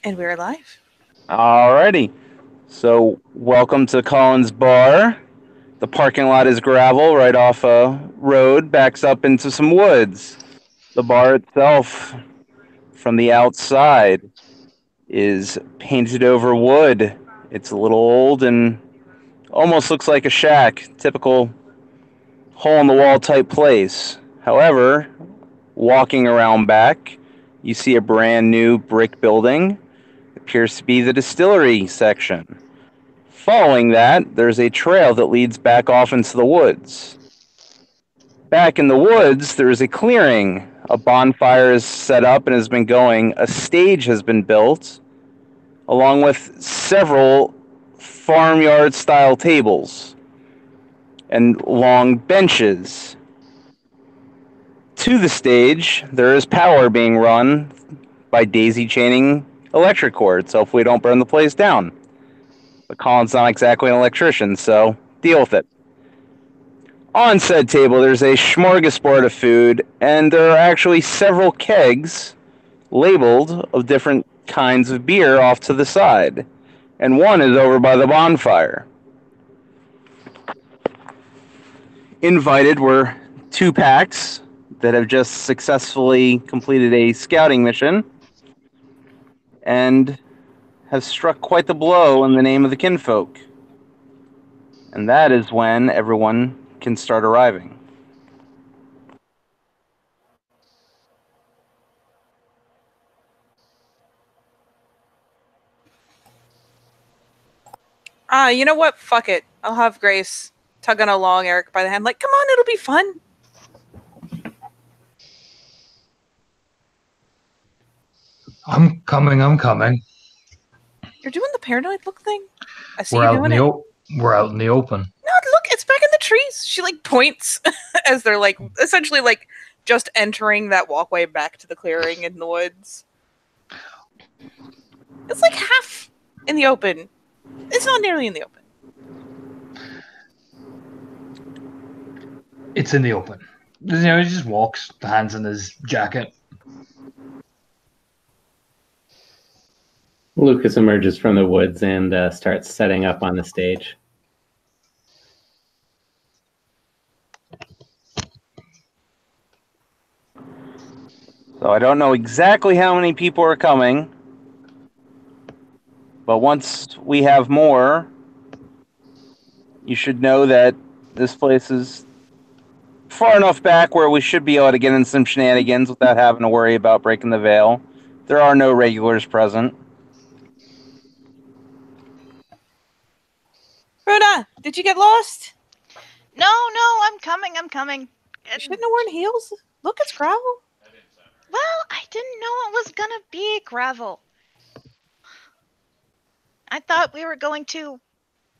And we're live. Alrighty. So, welcome to Collins Bar. The parking lot is gravel right off a road, backs up into some woods. The bar itself, from the outside, is painted over wood. It's a little old and almost looks like a shack, typical hole in the wall type place. However, walking around back, you see a brand new brick building. Appears to be the distillery section. Following that, there's a trail that leads back off into the woods. Back in the woods, there is a clearing. A bonfire is set up and has been going. A stage has been built, along with several farmyard style tables and long benches. To the stage, there is power being run by daisy chaining electric cords, so hopefully we don't burn the place down. But Colin's not exactly an electrician, so deal with it. On said table, there's a smorgasbord of food, and there are actually several kegs labeled of different kinds of beer off to the side. And one is over by the bonfire. Invited were two packs that have just successfully completed a scouting mission and have struck quite the blow in the name of the kinfolk. And that is when everyone can start arriving. You know what? Fuck it. I'll have Grace tugging along Eric by the hand, like, come on, it'll be fun. I'm coming. You're doing the paranoid look thing? I see We're you out doing in it. we're out in the open. No, look, it's back in the trees. She, like, points as they're, like, essentially, like, just entering that walkway back to the clearing in the woods. It's, like, half in the open. It's not nearly in the open. It's in the open. You know, he just walks, hands in his jacket. Lucas emerges from the woods and starts setting up on the stage. So I don't know exactly how many people are coming, but once we have more, you should know that this place is far enough back where we should be able to get in some shenanigans without having to worry about breaking the veil. There are no regulars present. Rhoda, did you get lost? No, I'm coming. You shouldn't have worn heels. Look, it's gravel. Well, I didn't know it was gonna be gravel. I thought we were going to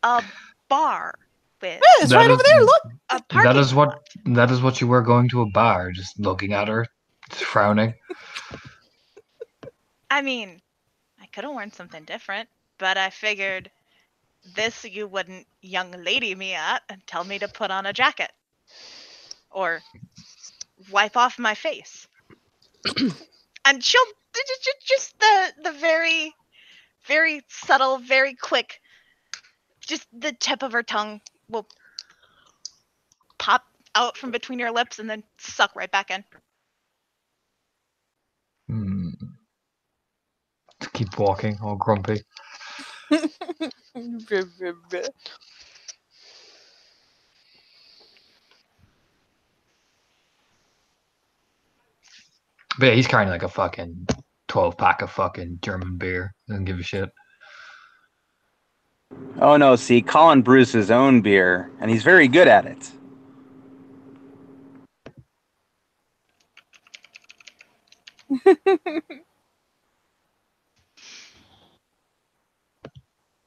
a bar with Yeah, it's right over there. Look. a parking That is what you were going to a bar, just looking at her, just frowning. I mean, I could have worn something different, but I figured this you wouldn't young lady me at and tell me to put on a jacket. Or wipe off my face. And she'll just the very, very subtle, very quick, just the tip of her tongue will pop out from between your lips and then suck right back in. Keep walking, all grumpy. But yeah, he's carrying like a fucking 12-pack of fucking German beer. Doesn't give a shit. Oh no, see, Colin brews his own beer, and he's very good at it.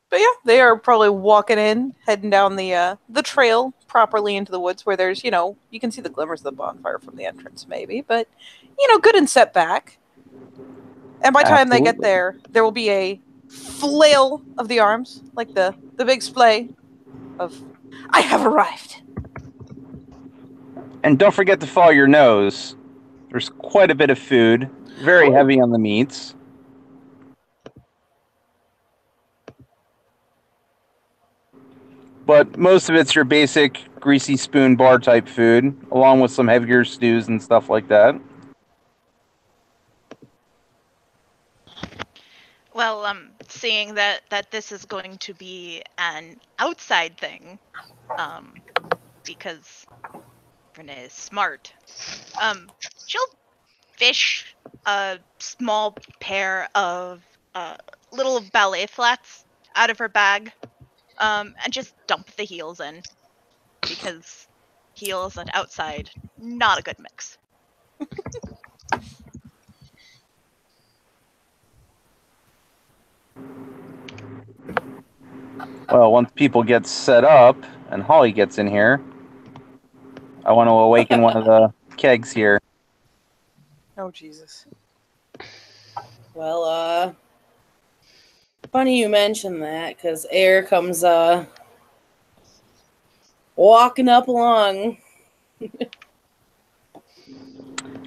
But yeah, they are probably walking in, heading down the trail properly into the woods where there's, you know, you can see the glimmers of the bonfire from the entrance maybe, but, you know, good and set back. And by the time they get there, there will be a flail of the arms, like the big splay of, I have arrived. And don't forget to follow your nose. There's quite a bit of food. Very heavy on the meats. But most of it's your basic greasy spoon bar type food, along with some heavier stews and stuff like that. Well, seeing that this is going to be an outside thing, because Renee is smart, she'll fish a small pair of little ballet flats out of her bag, and just dump the heels in, because heels and outside, not a good mix. Well, once people get set up and Holly gets in here, I want to awaken one of the kegs here. Oh, Jesus. Well, funny you mention that, because Air comes walking up along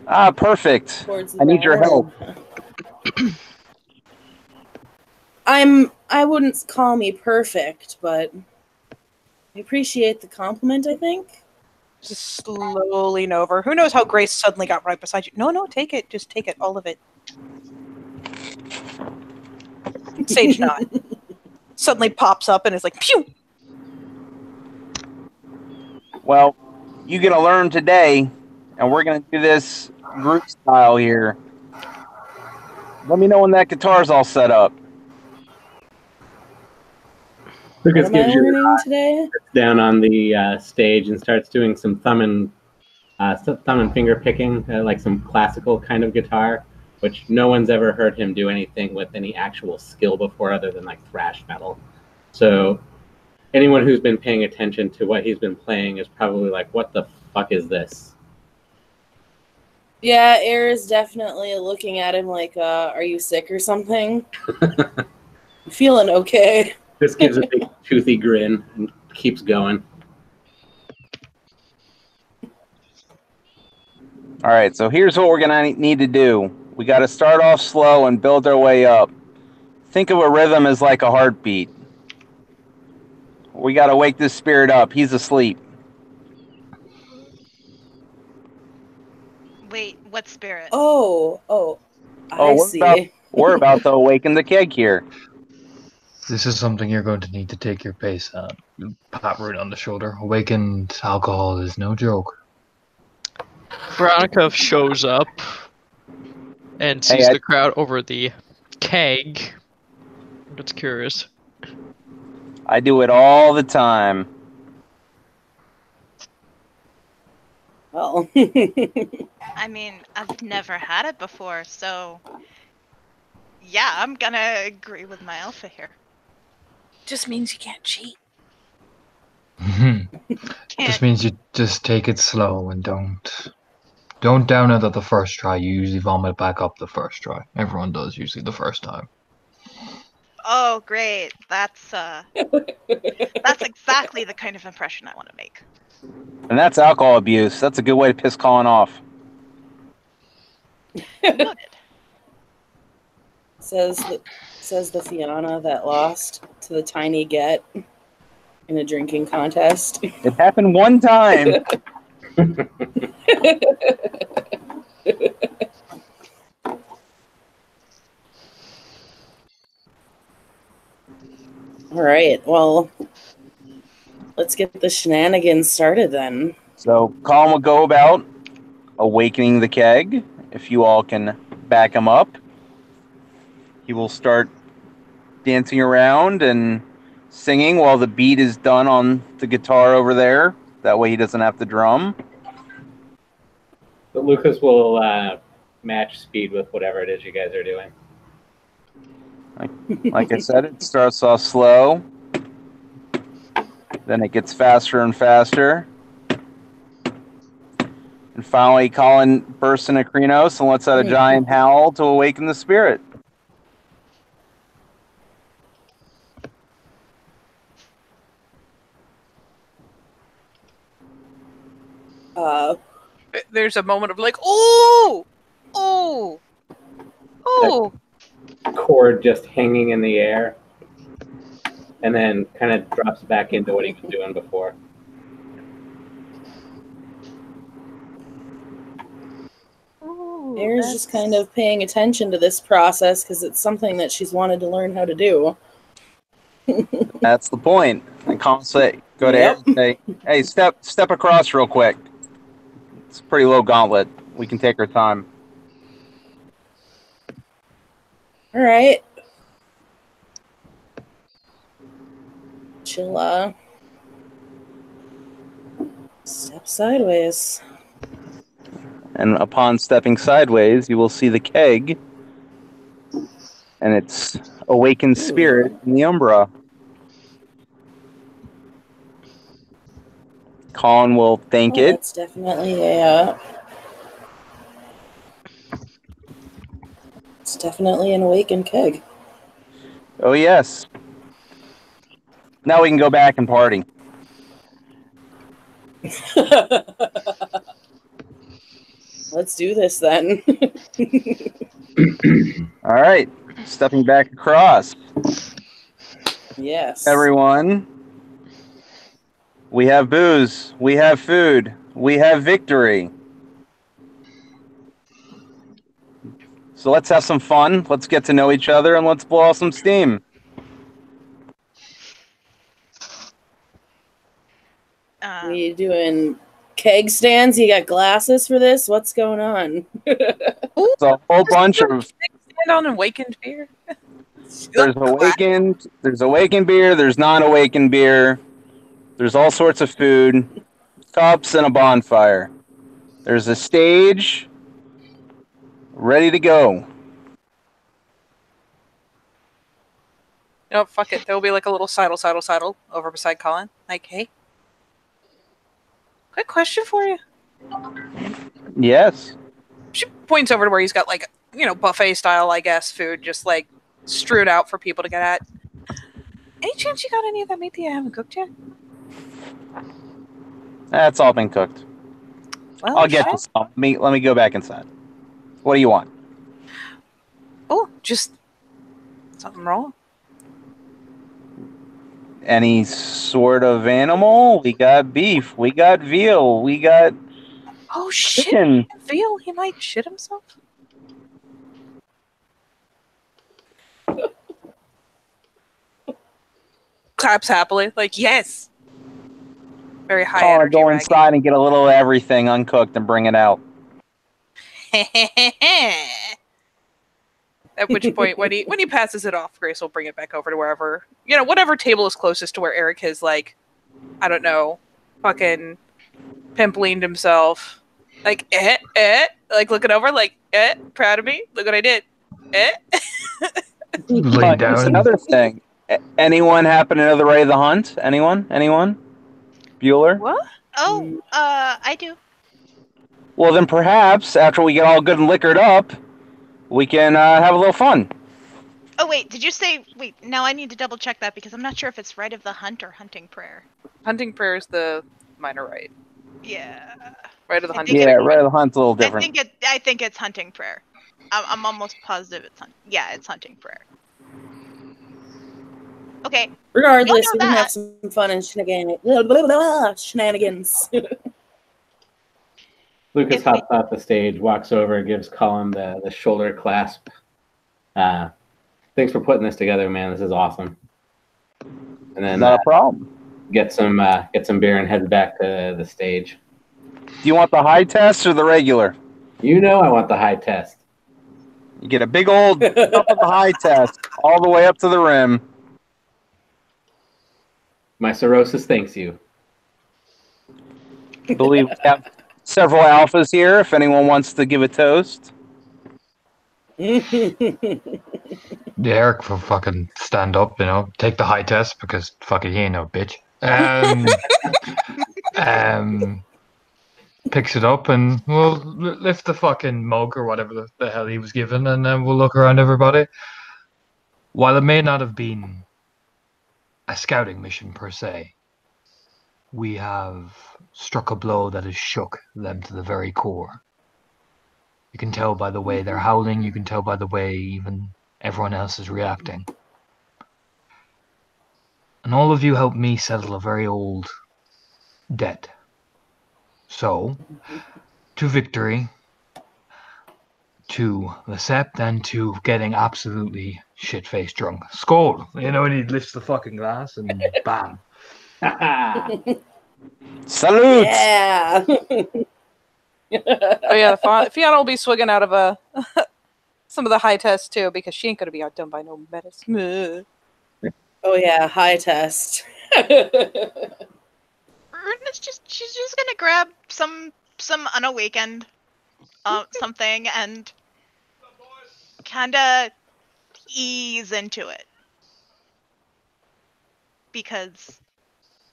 Ah, perfect. towards the I need your help. I wouldn't call me perfect, but I appreciate the compliment, I think. Just slowly lean over. Who knows how Grace suddenly got right beside you? No, take it. Just take it. All of it. Sage nod. Suddenly pops up and is like, pew! Well, you get to learn today, and we're going to do this group style here. Let me know when that guitar's all set up. Lucas What am I gives you learning today? down on the stage and starts doing some thumb and finger picking, like some classical kind of guitar, which no one's ever heard him do anything with any actual skill before other than like thrash metal. So anyone who's been paying attention to what he's been playing is probably like, what the fuck is this? Yeah, Air is definitely looking at him like, are you sick or something? Feeling okay. Just gives a big toothy grin and keeps going. All right, so here's what we're going to need to do. We got to start off slow and build our way up. Think of a rhythm as like a heartbeat. We got to wake this spirit up. He's asleep. Wait, what spirit? Oh, I see. We're about to awaken the keg here. This is something you're going to need to take your pace at. You pat Root on the shoulder. Awakened alcohol is no joke. Veronica shows up and sees the crowd over the keg. Gets curious. I do it all the time. Well, I mean, I've never had it before, so yeah, I'm gonna agree with my alpha here. Just means you can't cheat. This means you just take it slow and don't down it at the first try. You usually vomit back up the first try. Everyone does usually the first time. Oh, great. That's exactly the kind of impression I want to make. And that's alcohol abuse. That's a good way to piss Colin off. Noted. says the Fiona that lost to the tiny get in a drinking contest. It happened one time. All right, well, let's get the shenanigans started then. So Colin will go about awakening the keg. If you all can back him up, he will start dancing around and singing while the beat is done on the guitar over there. That way he doesn't have to drum. But Lucas will match speed with whatever it is you guys are doing. Like I said, it starts off slow. Then it gets faster and faster. And finally, Colin bursts into Krinos and lets out a giant howl to awaken the spirit. There's a moment of like, oh, oh, oh. Cord just hanging in the air, and then kind of drops back into what he was doing before. Air's just kind of paying attention to this process because it's something that she's wanted to learn how to do. That's the point. And Colin say, go to Air and say, hey, step across real quick. It's a pretty low gauntlet. We can take our time. All right. She'll step sideways. And upon stepping sideways, you will see the keg and its awakened spirit in the Umbra. Colin will thank it. That's definitely a. It's definitely an awakened keg. Oh, yes. Now we can go back and party. Let's do this then. All right. Stepping back across. Yes. Everyone. We have booze. We have food. We have victory. So let's have some fun. Let's get to know each other and let's blow off some steam. You doing keg stands? You got glasses for this? What's going on? It's a whole bunch of. Stand on awakened beer. There's awakened beer. There's non-awakened beer. There's all sorts of food, cups, and a bonfire. There's a stage ready to go. No, fuck it. There'll be like a little sidle over beside Colin. Like, hey, quick question for you. Yes. She points over to where he's got like, buffet style, I guess, food just like strewed out for people to get at. Any chance you got any of that meat that you haven't cooked yet? That's all been cooked. Well, I'll get to some. Let me go back inside. What do you want? Oh, just something raw. Any sort of animal? We got beef. We got veal. We got. Oh shit! Chicken. Veal? He might shit himself. Claps happily, like yes. Very high Colin, energy. go inside and get a little of everything uncooked and bring it out. At which point, when he passes it off, Grace will bring it back over to wherever, whatever table is closest to where Eric has, like, I don't know, fucking pimp-leaned himself. Like, like looking over, like, proud of me? Look what I did. Lay down. Here's another thing. Anyone happen to know the way of the hunt? Anyone? Bueller? What? Oh, I do. Well, then perhaps after we get all good and liquored up, we can have a little fun. Oh, wait, did you say... Wait, now I need to double check that because I'm not sure if it's Rite of the Hunt or Hunting Prayer. Hunting Prayer is the minor rite. Yeah. Rite of the Hunt. Yeah, Rite of the Hunt's a little different. I think it's Hunting Prayer. I'm almost positive it's it's Hunting Prayer. Okay. Regardless, we can have some fun and shenanigans. Lucas hops off the stage, walks over, and gives Colin the shoulder clasp. Thanks for putting this together, man. This is awesome. And then not a problem. Get some beer and head back to the stage. Do you want the high test or the regular? You know I want the high test. You get a big old cup of the high test all the way up to the rim. My cirrhosis thanks you. I believe we have several alphas here if anyone wants to give a toast. Eric will fucking stand up, take the high test because fucking he ain't no bitch. Picks it up and we'll lift the fucking mug or whatever the hell he was given, and then we'll look around everybody. While it may not have been a scouting mission per se, we have struck a blow that has shook them to the very core. You can tell by the way they're howling, you can tell by the way even everyone else is reacting. And all of you helped me settle a very old debt. So, to victory, to the sept, and to getting absolutely shit-faced drunk. Skull! You know, and he lifts the fucking glass and bam. Salute! Yeah. Oh yeah, Fiona will be swigging out of some of the high tests too, because she ain't gonna be outdone by no medicine. Oh yeah, high test. She's just gonna grab some unawakened something and kinda ease into it. Because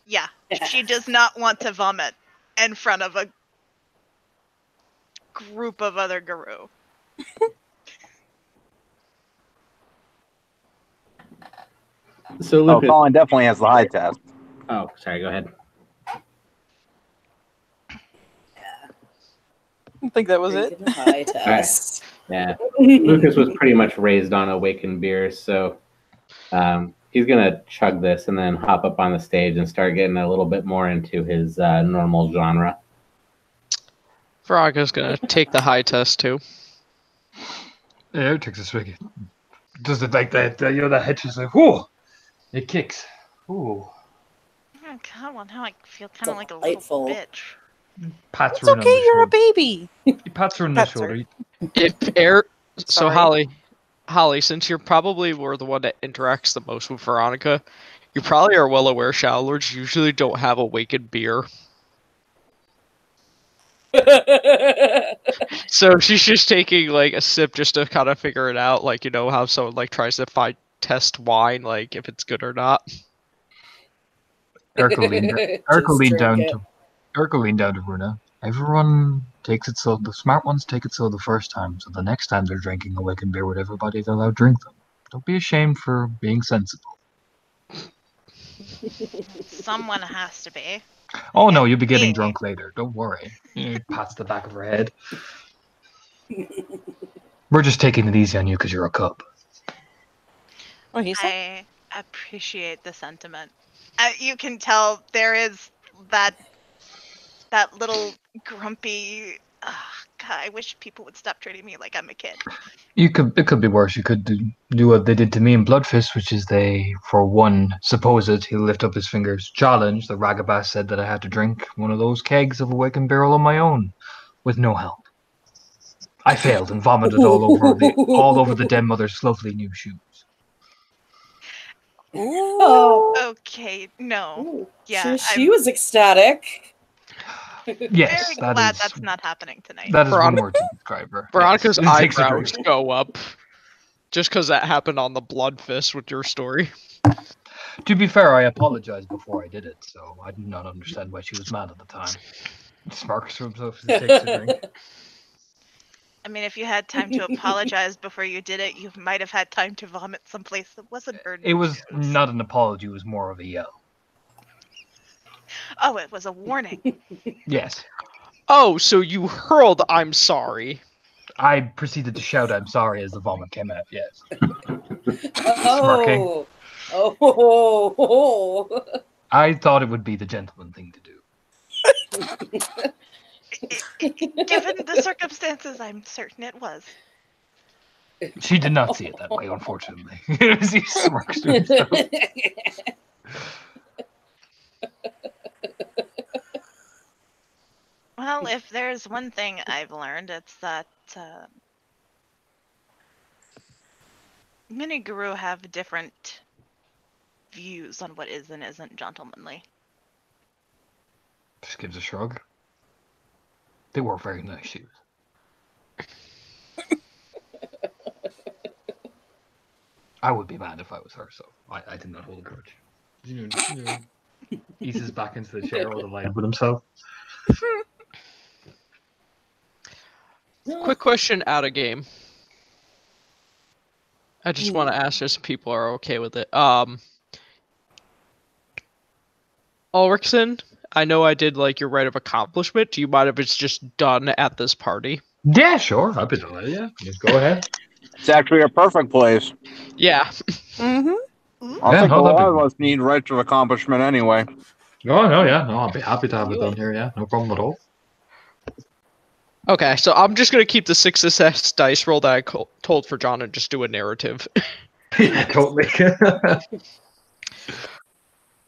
yeah, she does not want to vomit in front of a group of other guru. So Oh, Lucas. Colin definitely has the high test. Oh, sorry. Go ahead. I think that was it. High test. Yeah, Lucas was pretty much raised on awakened beers, so he's gonna chug this and then hop up on the stage and start getting a little bit more into his normal genre. Veronica's gonna take the high test too. Yeah, it takes a swig. Does it like that? You know, that head just like, whoa! It kicks. Ooh. Oh god, well now I feel kind of like a Delightful. little bitch. Pats It's her on okay, the you're a shoulder. baby. He pats her on the Pats her. shoulder. If air, so Sorry. Holly, since you're probably were the one that interacts the most with Veronica, you probably are well aware Shadow Lords usually don't have awakened beer. So she's just taking like a sip just to kind of figure it out, like you know how someone like tries to test wine, like if it's good or not. Erica leaned down to Runa. Everyone takes it so the smart ones take it so the first time, so the next time they're drinking awakened beer with everybody, they'll outdrink them. Don't be ashamed for being sensible. Someone has to be. Oh no, you'll be getting Me. drunk later. Don't worry. He pats the back of her head. We're just taking it easy on you because you're a cup. What he said? I appreciate the sentiment. You can tell there is that little grumpy. God, I wish people would stop treating me like I'm a kid. It could be worse. You could do what they did to me in Bloodfist, which is they, for one supposed, he'll lift up his fingers, challenge, the Ragabas said that I had to drink one of those kegs of awakened barrel on my own, with no help. I failed and vomited all over the den mother's lovely new shoes. Oh. Okay, no. Ooh, Yeah, she was ecstatic. Yes, very glad that's not happening tonight. That is one word to describe her. Veronica's Yes. It takes a eyebrows drink. go up, just because that happened on the Blood Fist with your story. To be fair, I apologized before I did it, so I did not understand why she was mad at the time. Smirks to himself as he takes a drink. I mean, if you had time to apologize before you did it, you might have had time to vomit someplace that wasn't burned. It was not an apology, it was more of a yell. Oh, it was a warning. Yes. Oh, so you hurled "I'm sorry." I proceeded to shout "I'm sorry" as the vomit came out, yes. Oh. Oh. I thought it would be the gentleman thing to do. Given the circumstances, I'm certain it was. She did not see it that way, unfortunately. As he smirks to himself. Well, if there's one thing I've learned, it's that many guru have different views on what is and isn't gentlemanly. Just gives a shrug. They were very nice shoes. I would be mad if I was her, so I did not hold a grudge. Eases back into the chair all delighted with himself. Quick question out of game. I just want to ask if people are okay with it. Ulrichsen, I know I did like your rite of accomplishment. Do you mind if it's just done at this party? Yeah, sure. I'll be delighted. Yeah, just go ahead. It's actually a perfect place. Yeah. Mm-hmm. I Yeah, think no, a that'd lot be- of us need rights of accomplishment anyway. Oh, no, yeah. No, I'll be happy to have it done here. Yeah, no problem at all. Okay, so I'm just gonna keep the 6 success dice roll that I told for John and just do a narrative. Yeah, totally.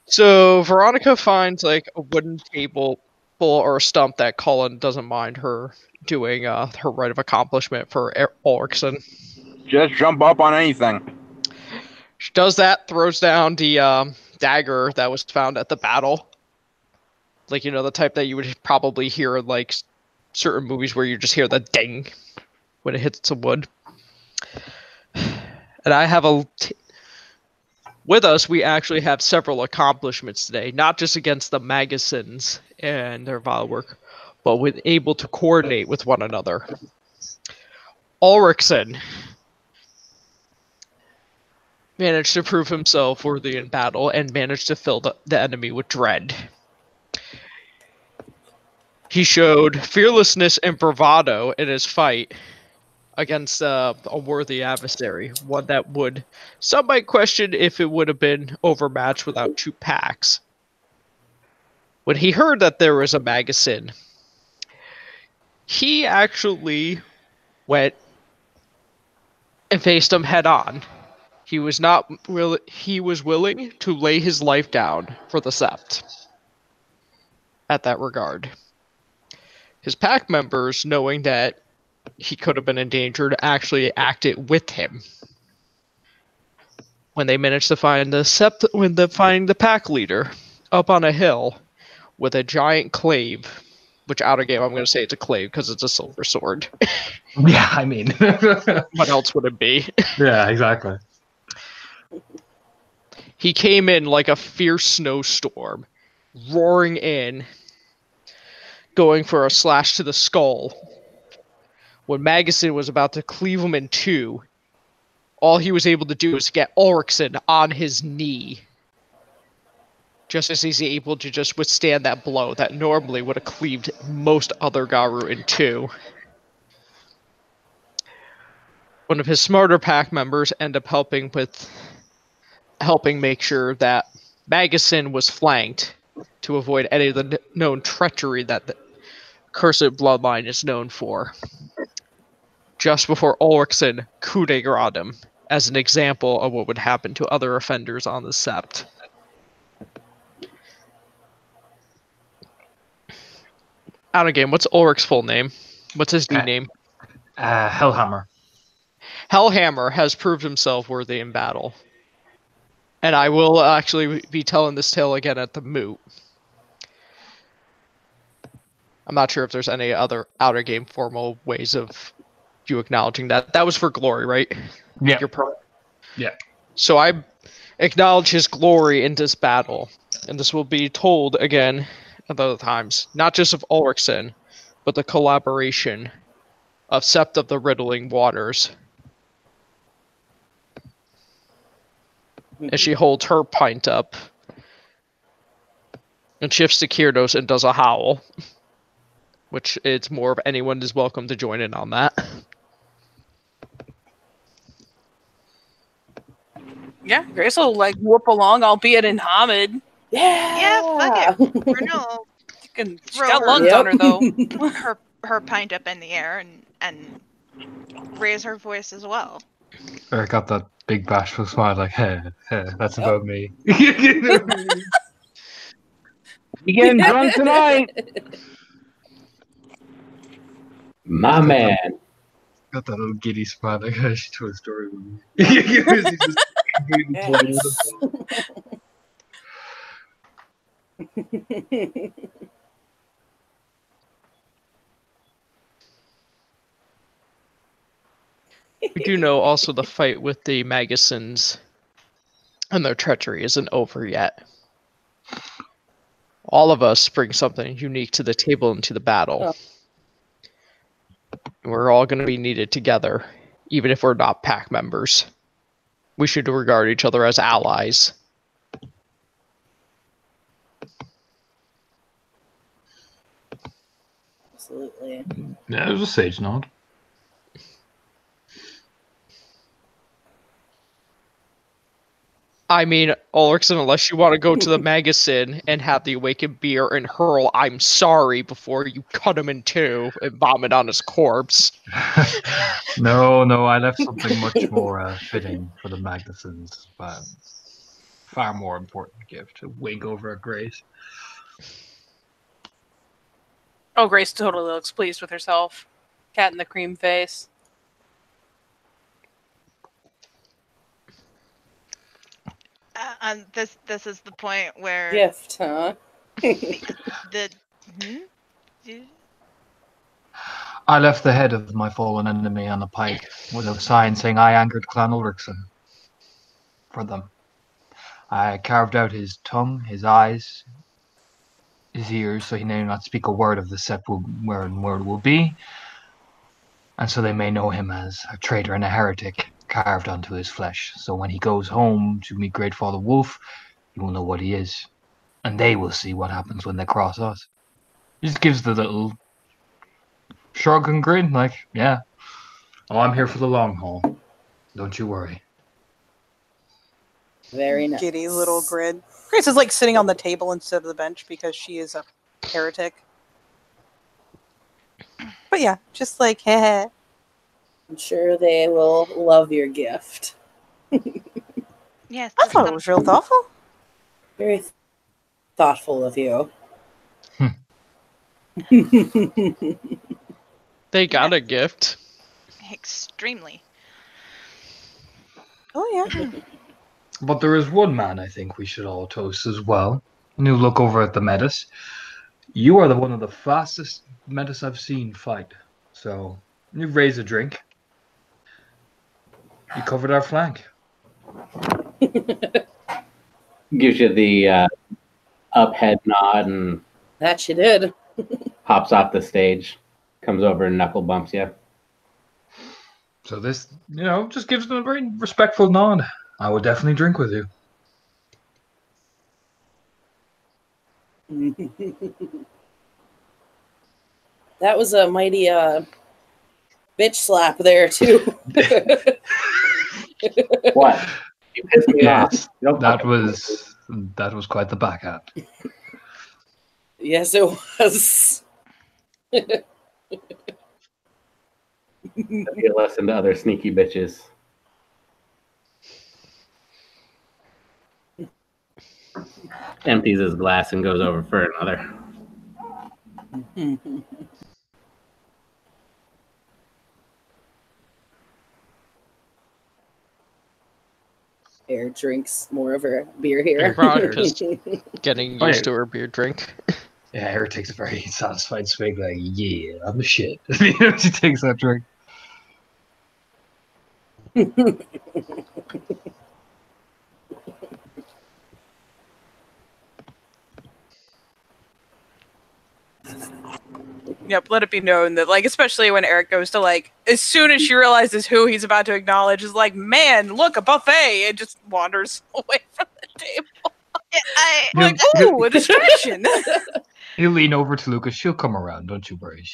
So Veronica finds like a wooden table or a stump that Cullen doesn't mind her doing her rite of accomplishment for Ulrichson. Just jump up on anything. She does that, throws down the dagger that was found at the battle. Like, the type that you would probably hear in like certain movies where you just hear the ding when it hits some wood. And I have with us, we actually have several accomplishments today, not just against the Magazines and their vile work, but with able to coordinate with one another. Ulrichson managed to prove himself worthy in battle and managed to fill the enemy with dread. He showed fearlessness and bravado in his fight against a worthy adversary, one that some might question if it would have been overmatched without 2 packs. When he heard that there was a Magazine, he actually went and faced him head on. He was willing to lay his life down for the Sept. At that regard, his pack members, knowing that he could have been endangered, actually acted with him. When they managed to find finding the pack leader up on a hill with a giant clave, which out of game I'm going to say it's a clave because it's a silver sword. Yeah, I mean. What else would it be? Yeah, exactly. He came in like a fierce snowstorm, roaring in, going for a slash to the skull. When Magazine was about to cleave him in 2, all he was able to do was get Ulrichson on his knee. Just as he's able to just withstand that blow that normally would have cleaved most other Garu in 2. One of his smarter pack members ended up helping make sure that Magazine was flanked to avoid any of the known treachery that the cursed bloodline is known for. Just before Ulrichson coup de grace him, as an example of what would happen to other offenders on the Sept. Out of game, what's Ulrich's full name? What's his new name? Hellhammer. Hellhammer has proved himself worthy in battle. And I will actually be telling this tale again at the moot. I'm not sure if there's any other outer game formal ways of you acknowledging that. That was for glory, right? Yeah. Yeah. So I acknowledge his glory in this battle. And this will be told again at other times. Not just of Ulrichson, but the collaboration of Sept of the Riddling Waters. As she holds her pint up and shifts to Kyrdos and does a howl. Which it's more of anyone is welcome to join in on that. Yeah, Grace will like whoop along, albeit in Hamid. Yeah, fuck it. Renal She's got lungs on her though. her pint up in the air and raise her voice as well. Eric got that big bashful smile, like, hey, that's about me. You getting drunk tonight? My man. Got that little giddy smile, like, oh, she told a story with me. He's just completely We do know also the fight with the Magazines and their treachery isn't over yet. All of us bring something unique to the table and to the battle. We're all going to be needed together, even if we're not pack members. We should regard each other as allies. Absolutely. Yeah, it was a sage nod. I mean, Ulrichson, unless you want to go to the magazine and have the awakened beer and hurl "I'm sorry" before you cut him in two and vomit on his corpse. No, I left something much more fitting for the Magnusons, but far more important gift. A wig over at Grace. Oh, Grace totally looks pleased with herself. Cat in the cream face. This is the point where Gift, huh? the I left the head of my fallen enemy on a pike with a sign saying I angered Clan Ulrichson for them. I carved out his tongue, his eyes, his ears, so he may not speak a word of the set where word will be, and so they may know him as a traitor and a heretic carved onto his flesh. So when he goes home to meet Great Father Wolf, he will know what he is, and they will see what happens when they cross us. He just gives the little shrug and grin, like, yeah, oh, I'm here for the long haul. Don't you worry. Very nice. Giddy little grin. Grace is like sitting on the table instead of the bench because she is a heretic. But yeah, just like, heh. I'm sure they will love your gift. yes, I thought it was real thoughtful. Very thoughtful of you. They got a gift. extremely. Oh yeah. But there is one man I think we should all toast as well. And you look over at the Metis. You are one of the fastest Metis I've seen fight. So you raise a drink. You covered our flank. Gives you the up head nod and That she did. hops off the stage. Comes over and knuckle bumps you. So this, just gives them a very respectful nod. I would definitely drink with you. That was a mighty bitch slap there too. What? You pissed me off. Yes, You don't that fucking- was quite the backhand. Yes, it was. Be a lesson to other sneaky bitches. Empties his glass and goes over for another. Air drinks more of her beer here. Just getting Oh, used yeah. to her beer drink. Yeah, Eric takes a very satisfied swig, like, yeah, I'm the shit. She takes that drink. Yep, let it be known that, like, especially when Eric goes to, like, as soon as she realizes who he's about to acknowledge, is like, man, look, a buffet! It just wanders away from the table. Like, ooh, a distraction! He'll lean over to Lucas. She'll come around. Don't you worry.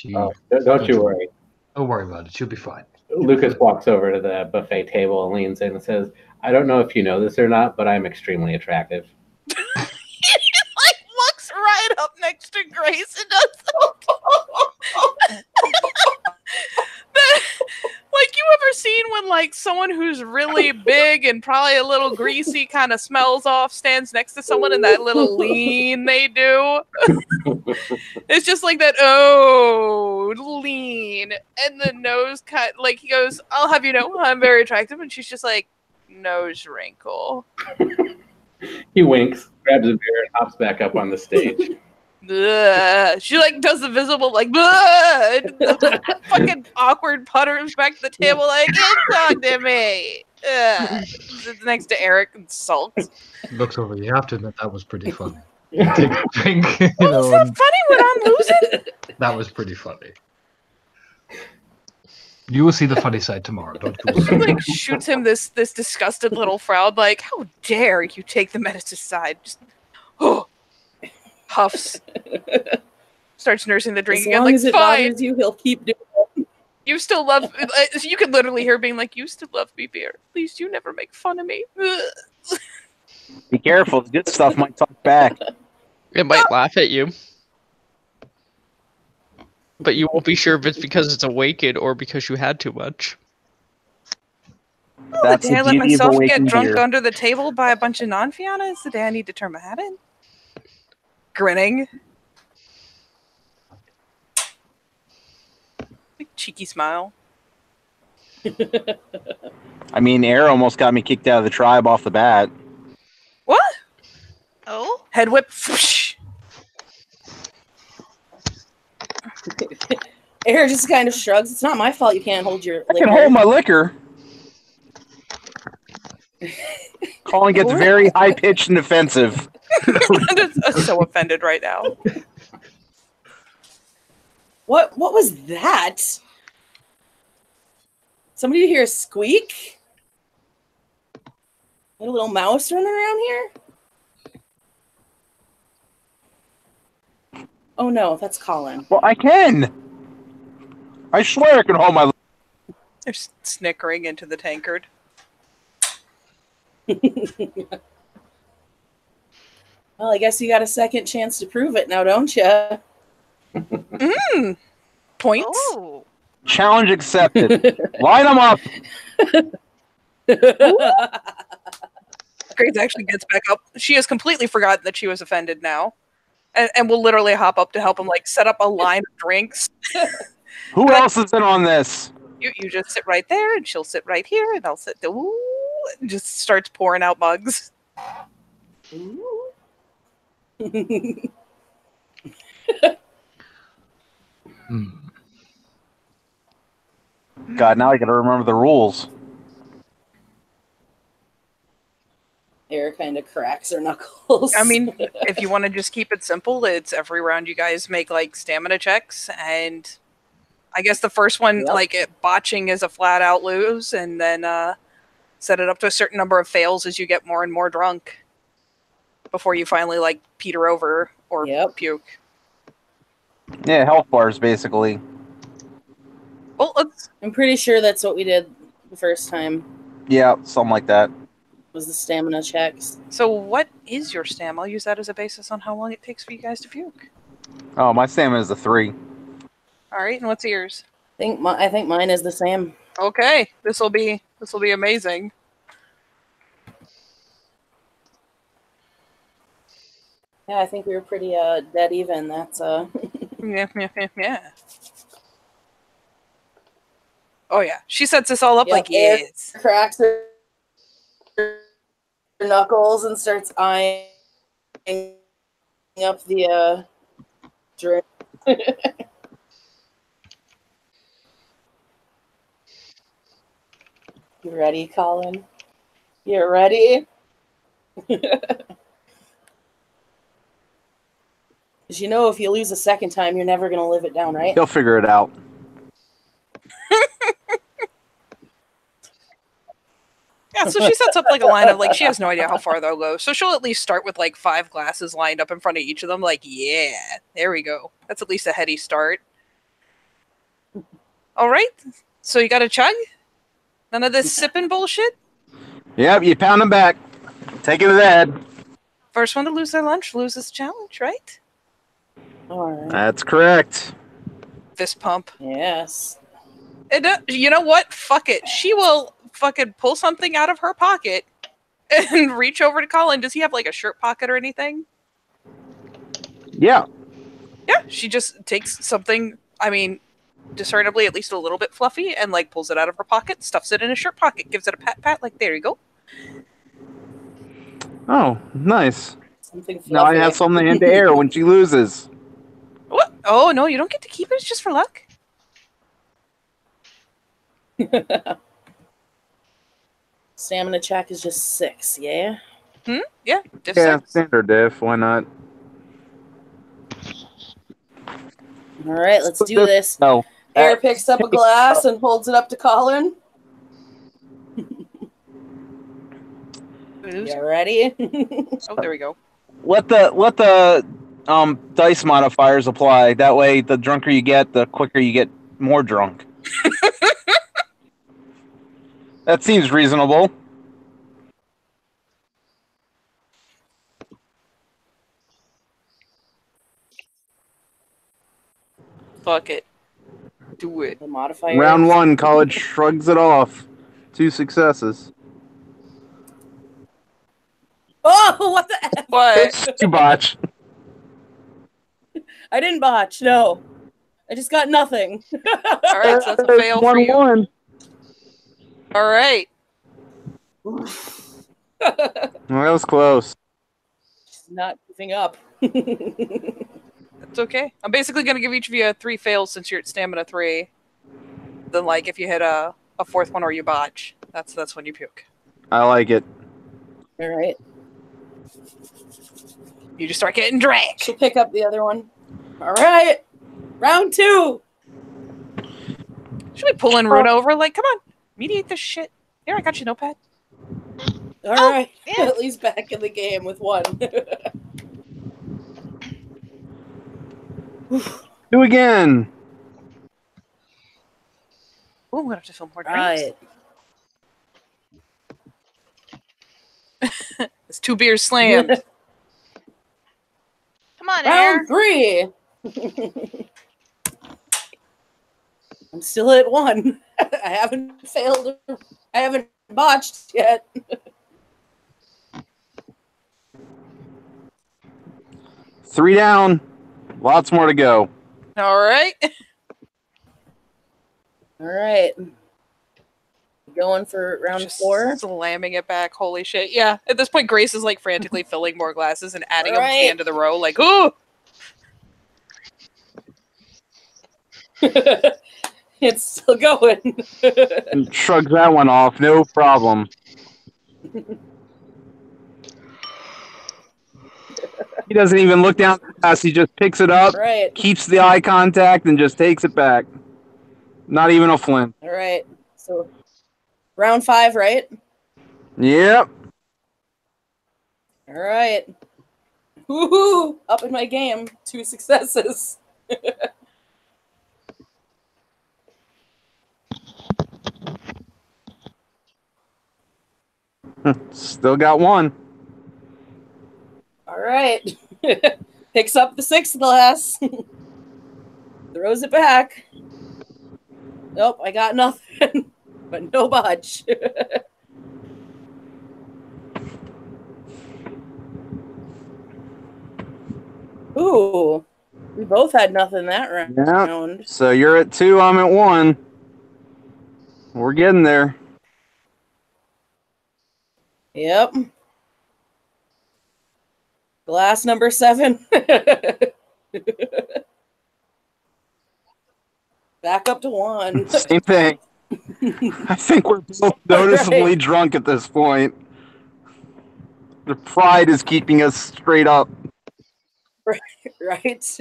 Don't you worry. Don't worry about it. She'll be fine. Lucas walks over to the buffet table and leans in and says, I don't know if you know this or not, but I'm extremely attractive. He, like, looks right up next to Grace and does like, you ever seen when, like, someone who's really big and probably a little greasy kind of smells off stands next to someone and that little lean they do? It's just like that, oh, lean. And the nose cut, like, he goes, I'll have you know, I'm very attractive. And she's just like, nose wrinkle. He winks, grabs a beer, and hops back up on the stage. Ugh. She, like, does the visible, like, the fucking awkward putters back to the table, like, it's on to me. Sits next to Eric and sulks. Looks over. You have to admit that was pretty funny. Take a drink. Oh, is that funny when I'm losing? That was pretty funny. You will see the funny side tomorrow. Don't you She, worry. like, shoots him this disgusted little frown, like, how dare you take the medicine side? Just, oh, huffs. Starts nursing the drink As again, long like, as it fine. bothers you, he'll keep doing it. You still love. You could literally hear being like, "You still love me, Bear. At least you never make fun of me." Be careful. The good stuff might talk back. It might laugh at you. But you won't be sure if it's because it's awakened or because you had too much. Well, That's the day I the let beauty of myself get awakened drunk beer. under the table by a bunch of non-Fianna is the day I need to turn my hat in. Grinning. Big cheeky smile. I mean, Air almost got me kicked out of the tribe off the bat. What? Oh? Head whip. Air just kind of shrugs. It's not my fault you can't hold your I liquor. can hold my liquor. Colin gets very high pitched and defensive. I'm so offended right now. What was that? Somebody hear a squeak? A little mouse running around here? Oh no, that's Colin. Well, I can. I swear I can hold my. They're snickering into the tankard. Well, I guess you got a second chance to prove it now, don't you? Points. Oh. Challenge accepted. Line them up. Grace actually gets back up. She has completely forgotten that she was offended now. And will literally hop up to help him, like, set up a line of drinks. Who else is in on this? You just sit right there, and she'll sit right here, and I'll sit. Ooh, and just starts pouring out mugs. God, now I gotta remember the rules. Air kind of cracks her knuckles. I mean, if you want to just keep it simple, it's every round you guys make, like, stamina checks, and I guess the first one, Yep. like, botching is a flat-out lose, and then set it up to a certain number of fails as you get more and more drunk before you finally, like, peter over or Yep. puke. Yeah, health bars, basically. Well, let's... I'm pretty sure that's what we did the first time, Yeah, something like that. was the stamina checks. So what is your stam? I'll use that as a basis on how long it takes for you guys to puke. Oh, my stamina is a 3. All right, and what's yours? I think mine is the same. Okay, this will be amazing. Yeah, I think we were pretty dead even. That's Yeah. Oh yeah, she sets this all up Yep, like Air yes. cracks her knuckles and starts eyeing up the drink. You ready, Colin? You ready? Because you know if you lose a second time, you're never going to live it down, right? He'll figure it out. Yeah, so she sets up like a line of, like, she has no idea how far they'll go. So she'll at least start with like 5 glasses lined up in front of each of them, like, yeah, there we go. That's at least a heady start. All right, so you got a chug? None of this sipping bullshit? Yep, you pound them back. Take it to the head. First one to lose their lunch loses the challenge, right? All right. That's correct. Fist pump. Yes. And, you know what? Fuck it. She will fucking pull something out of her pocket and reach over to Colin. Does he have like a shirt pocket or anything? Yeah. Yeah, she just takes something, I mean, discernibly at least a little bit fluffy, and like pulls it out of her pocket, stuffs it in a shirt pocket, gives it a pat, like, there you go. Oh, nice. Something fluffy. Now I have something in the air when she loses. What? Oh, no, you don't get to keep it. It's just for luck. Stamina check is just 6, yeah? Yeah, just Yeah, six. standard diff. Why not? All right, let's do this. No. Air picks up a glass and holds it up to Colin. Booze. You ready? Oh, there we go. Let the dice modifiers apply. That way, the drunker you get, the quicker you get more drunk. That seems reasonable. Fuck it. Do it. The modifier. Round 1, college shrugs it off. 2 successes. Oh, what the F? What? You botch. I didn't botch, no. I just got nothing. Alright, so that's a fail for you. 1-1. Alright. Well, that was close. Just not giving up. It's okay. I'm basically going to give each of you 3 fails since you're at stamina 3. Then, like, if you hit a 4th one or you botch, that's when you puke. I like it. All right. You just start getting drank. She'll pick up the other one. All right. Round 2. Should we pull in Runa over? Like, come on. Mediate this shit. Here, I got you notepad. All right. yeah. At least back in the game with 1. Do again. Ooh, I'm going to have to fill more All drinks. right. It's 2 beers slammed. Come on, Air. Round 3. I'm still at 1. I haven't failed. I haven't botched yet. 3 down. Lots more to go. Alright. All right. Going for round Just 4. slamming it back. Holy shit. Yeah. At this point, Grace is like frantically filling more glasses and adding them to the Right. end of the row. Like, ooh! It's still going. And shrugs that one off. No problem. He doesn't even look down the glass. He just picks it up, Right. keeps the eye contact, and just takes it back. Not even a flint. All right. So round 5, right? Yep. All right. Woohoo! Up in my game. 2 successes. Still got 1. All right. Picks up the 6th glass. Throws it back. Nope, I got nothing. But no botch. Ooh. We both had nothing that Yeah. round. So you're at 2, I'm at 1. We're getting there. Yep. Glass number 7. Back up to 1. Same thing. I think we're both noticeably drunk at this point. The pride is keeping us straight up. Right?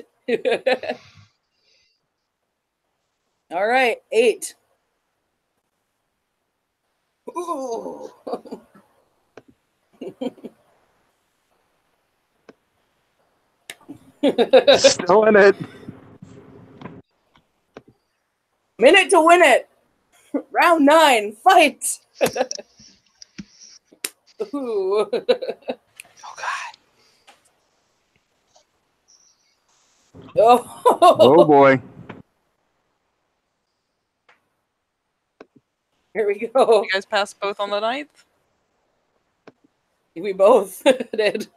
All right, 8. Ooh. Still in it. Minute to win it. Round 9, fight. Ooh. Oh, God. Oh boy. Here we go. You guys passed both on the 9th? We both did.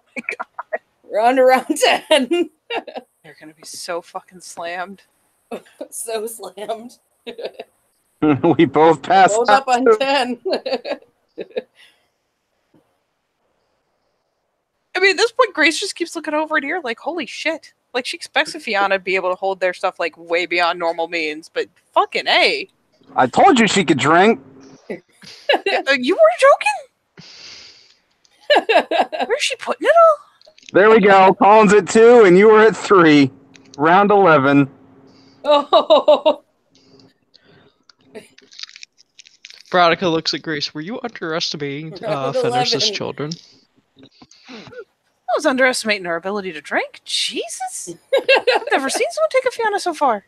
We're on to round 10. They're going to be so fucking slammed. So slammed. We both passed. Both up on 10. I mean, at this point, Grace just keeps looking over at here like, holy shit. Like, she expects Fiona to be able to hold their stuff, like, way beyond normal means, but fucking A. I told you she could drink. You were joking? Where's she putting it all? There we go. Colin's at 2, and you were at 3. Round 11. Oh. Veronica looks at Grace. Were you underestimating Round Fenris's 11. children? Oh, was underestimating her ability to drink. Jesus. I've never seen someone take a Fiona so far.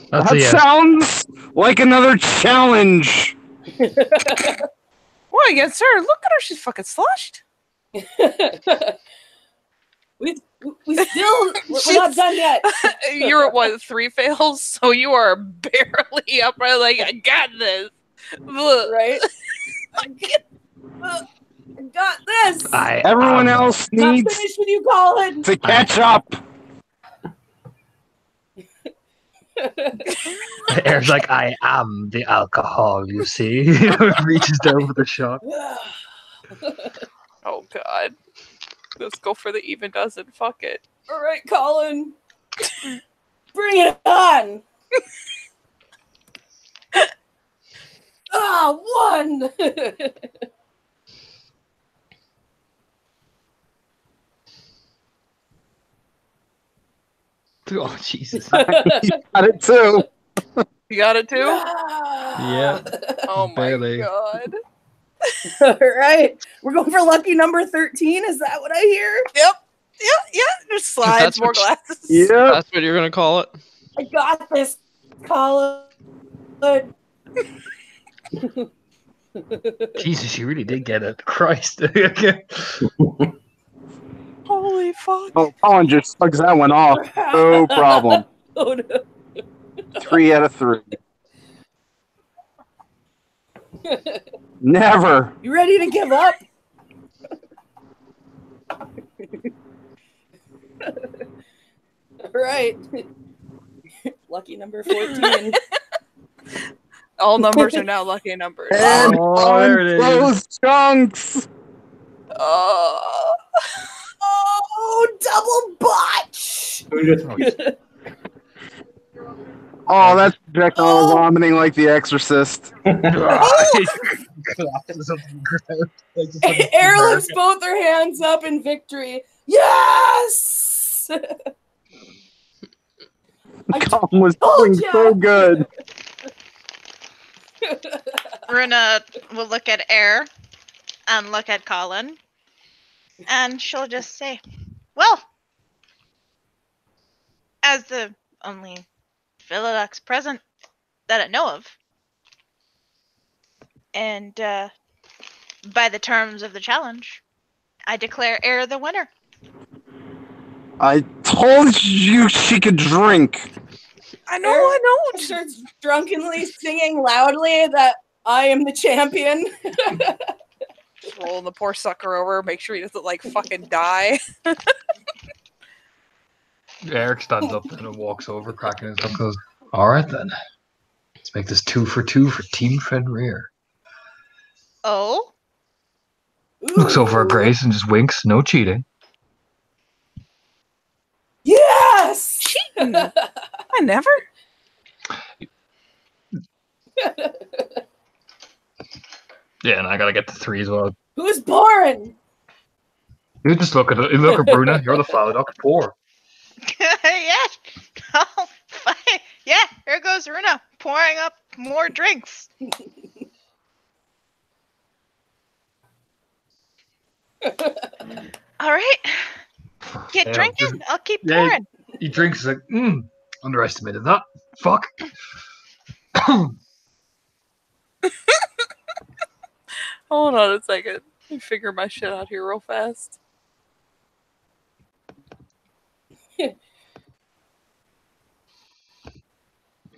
That's That a yes. sounds like another challenge. Why against her? Look at her, she's fucking sloshed. we still we're not done yet. You're at what, 3 fails? So you are barely up, right? Like, I got this. Ugh. Right? I got this. Everyone else Not needs finished with you, Colin. to catch up. Air's like, I am the alcohol, you see. Reaches down for the shot. Oh, God. Let's go for the even dozen. Fuck it. All right, Colin. Bring it on. One. Oh, Jesus. You got it too. You got it too? Yeah. Oh, my Barely. God. All right. We're going for lucky number 13. Is that what I hear? Yep. Just slides, That's more what glasses. Yep. That's what you're gonna call it. I got this, Colin. Jesus, you really did get it. Christ. Holy fuck. Oh, Colin just slugs that one off. No problem. Oh, no. 3 out of 3. Never. You ready to give up? All right. Lucky number 14. All numbers are now lucky numbers. And Oh, there it is. those chunks. Oh. Oh, double botch! Oh, that's projectile vomiting like The Exorcist. Air lifts both her hands up in victory. Yes! Colin was told doing ya. so good. Runa will look at Air and look at Colin, and she'll just say, well, as the only Philodux present that I know of, and by the terms of the challenge, I declare Air the winner. I told you she could drink. I know. Starts drunkenly singing loudly that I am the champion. Just rolling the poor sucker over, make sure he doesn't, like, fucking die. Eric stands up and walks over, cracking his knuckles. All right, then. Let's make this 2 for 2 for Team Fenrir. Oh? Looks over at Grace and just winks. No cheating. Yes! Cheating? I never. Yeah, and I gotta get the 3 as well. Who's born? You just look at it. Look at Bruna. You're the Philodux 4. Yeah. Oh, fine. Yeah, here goes Runa, pouring up more drinks. All right. Get Yeah, drinking. I'll keep yeah. pouring. He drinks like, underestimated that. Fuck. Hold on a second. Let me figure my shit out here real fast.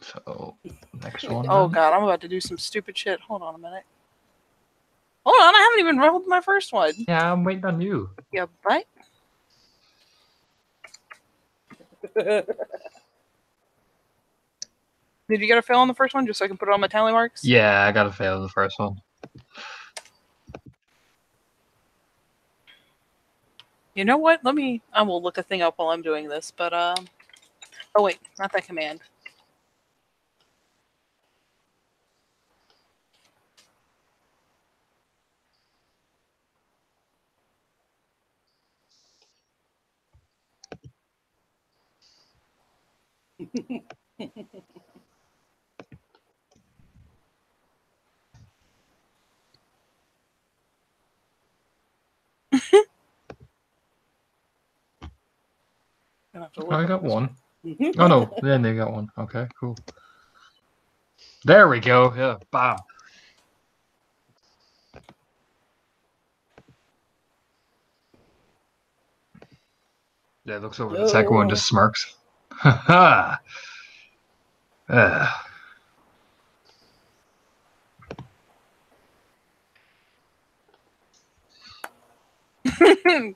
So, next one. Oh, then. God, I'm about to do some stupid shit. Hold on a minute. Hold on, I haven't even rolled my first one. Yeah, I'm waiting on you. Yeah, right? Did you get a fail on the first one, just so I can put it on my tally marks? Yeah, I gotta fail the first one. You know what? I will look a thing up while I'm doing this, but, oh wait, not that command. gonna have to look I up got this one. Oh no, then they got one. Okay, cool. There we go. Yeah, bam. Yeah, looks over the second one, just smirks. Ha ha.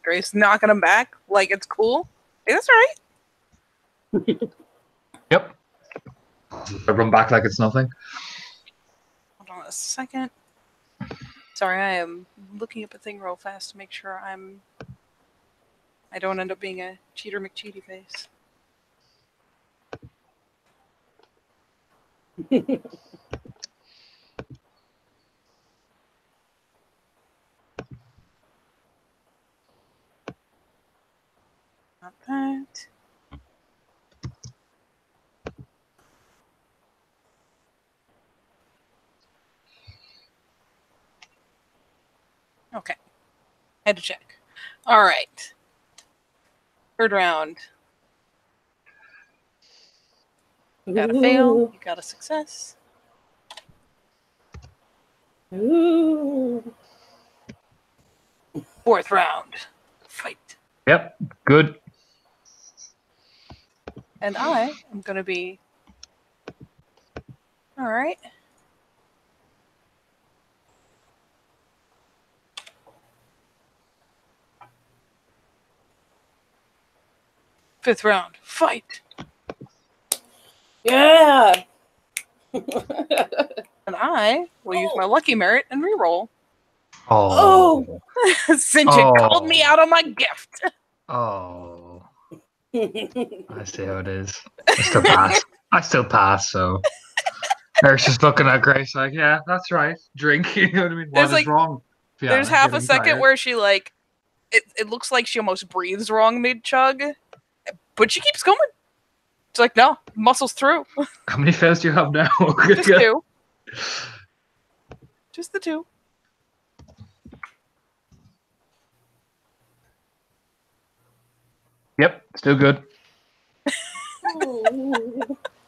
Grace knocking him back like it's cool. Hey, that's right. Yep. I run back like it's nothing. Hold on a second. Sorry, I am looking up a thing real fast to make sure I don't end up being a cheater McCheaty face. Not that. Okay. Had to check. All right. Third round. Got a fail. You got a success. Ooh. Fourth round. Fight. Yep, good. And I am going to be... All right. Fifth round. Fight. Yeah. And I will use my lucky merit and reroll. Oh. Since you called me out on my gift. Oh. I see how it is. I still pass, so. Eric's just looking at Grace like, yeah, that's right. Drink, you know what I mean? There's What is wrong? There's half a getting second tired. where she it looks like she almost breathes wrong mid-chug. But she keeps going. It's like, no, muscles through. How many fails do you have now? Just two. Just the two. Yep, still good.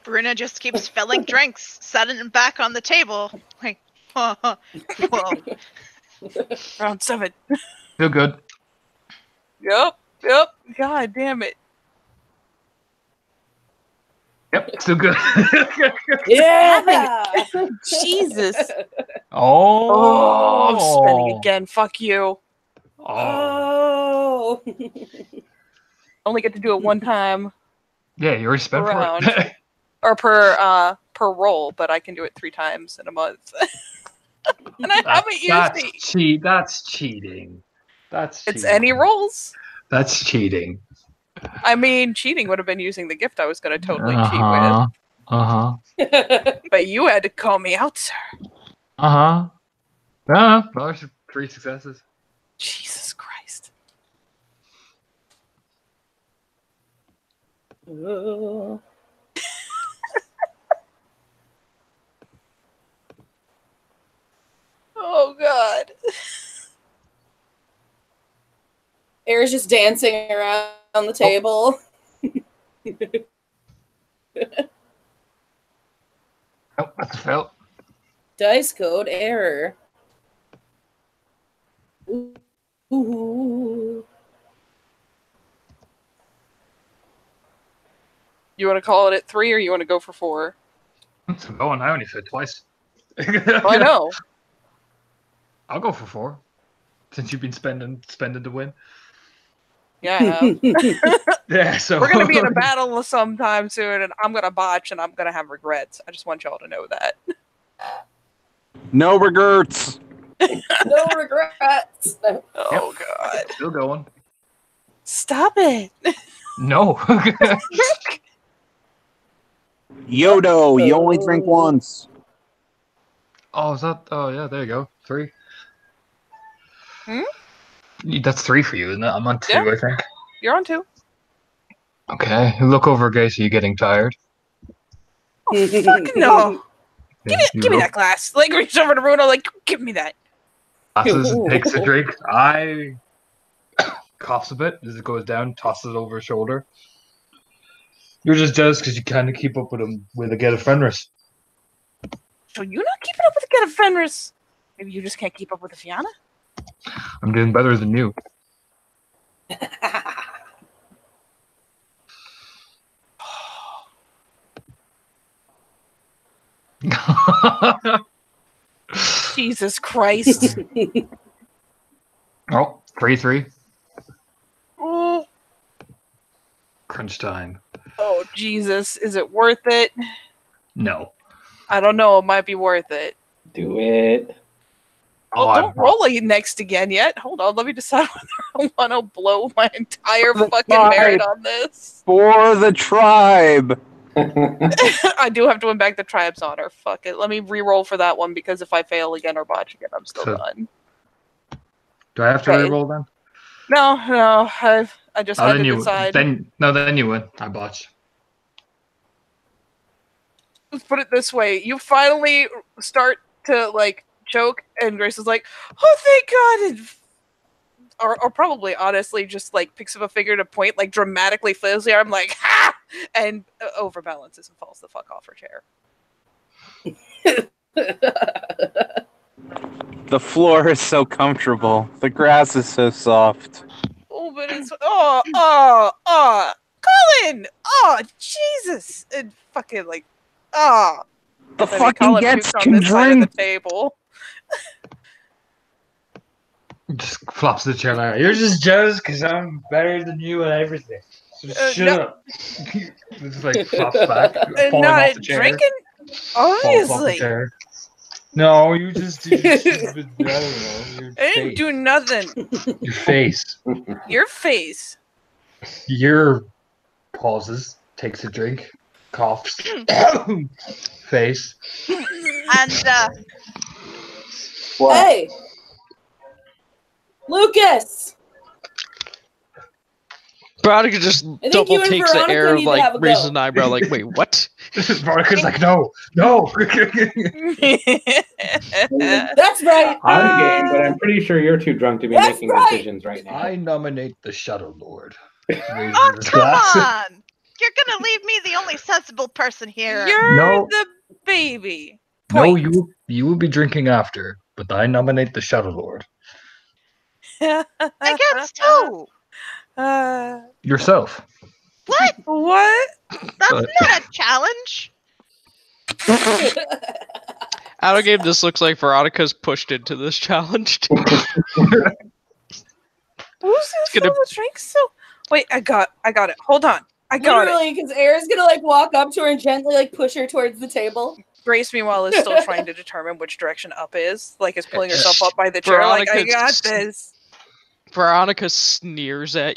Bruna just keeps filling drinks, setting them back on the table. Like, whoa. Round 7. Still good. Yep. God damn it. Yep, still good. Yeah. Jesus. Oh. Oh, I'm spending again. Fuck you. Oh. Only get to do it one time Yeah, you already spent for round. it. Or per roll, but I can do it 3 times in a month. And I haven't used it. That's cheating. It's any rolls. That's cheating. I mean, cheating would have been using the gift I was going to totally cheat with. But you had to call me out, sir. Well, there's 3 successes. Jesus Christ. Oh, God. Air's just dancing around the table. Oh, that's a fail. Dice code error. Ooh. You want to call it at 3 or you want to go for 4? It's going. I only said twice. Well, I know. I'll go for 4. Since you've been spending to win. Yeah, I have. Yeah, so We're going to be in a battle sometime soon, and I'm going to botch, and I'm going to have regrets. I just want y'all to know that. No regrets. No regrets. Oh, God. Still going. Stop it. No. Yodo, you only drink once. Oh, is that? Oh, yeah. There you go. 3. Hmm? That's 3 for you, isn't it? I'm on 2, Yeah. I think. You're on 2. Okay. Look over, Grace. Are you getting tired? Oh, fuck no. Yeah, Give me that glass. Like, reach over to Bruno, like, give me that. Glasses, takes a drink. I coughs a bit as it goes down, tosses it over his shoulder. You're just jealous because you kind of keep up with him with a get a Fenris. So you're not keeping up with Get a Fenris. Maybe you just can't keep up with the Fianna? I'm doing better than you. Jesus Christ. Oh, 3-3. Oh, Crunch time. oh, Jesus. Is it worth it? No. I don't know. It might be worth it. Do it. Oh, I don't roll it next again yet. Hold on. Let me decide whether I want to blow my entire The fucking tribe. merit on this. For the tribe. I do have to win back the tribe's honor. Fuck it. Let me re-roll for that one because if I fail again or botch again, I'm still So- done. Do I have to Okay. reroll then? No, I just had to decide. Then you win. I botched. Let's put it this way: you finally start to like choke, and Grace is like, "Oh, thank God!" And, or probably honestly, just like picks up a finger to point, like dramatically flails the arm, like "Ha!" and overbalances and falls the fuck off her chair. The floor is so comfortable. The grass is so soft. Oh, but it's Colin! Oh, Jesus! And fucking like, The And then fucking Colin gets puked on can this side of drink. the table. Just flops the chair like, you're just jealous because I'm better than you at everything. So shut no. up. Just like flops back, And falling not off at the chair. drinking, Falls off the obviously. chair. No, you just I don't know. Your I didn't face. do nothing. Your face. Your face. Your pauses, takes a drink, coughs, face. And Hey! Lucas! Veronica just think double you and takes the Veronica air of need to like have a raises go. an eyebrow, like, wait, what? Veronica's like, no. That's right! I'm game, but I'm pretty sure you're too drunk to be That's making right. decisions right now. I nominate the Shadow Lord. Raises oh, his come glass. on! You're gonna leave me the only sensible person here. You're No. the baby. No, Point. you will be drinking after, but I nominate the Shadow Lord. Against who? Yourself. What? What? That's not a challenge. Out of game, this looks like Veronica's pushed into this challenge. Who's gonna fill the drinks? So wait, I got it. Hold on. I got it. Literally, because Air's gonna like walk up to her and gently like push her towards the table. Grace, meanwhile, is still trying to determine which direction up is. Like, is pulling herself up by the chair. Like, I got this. Veronica sneers at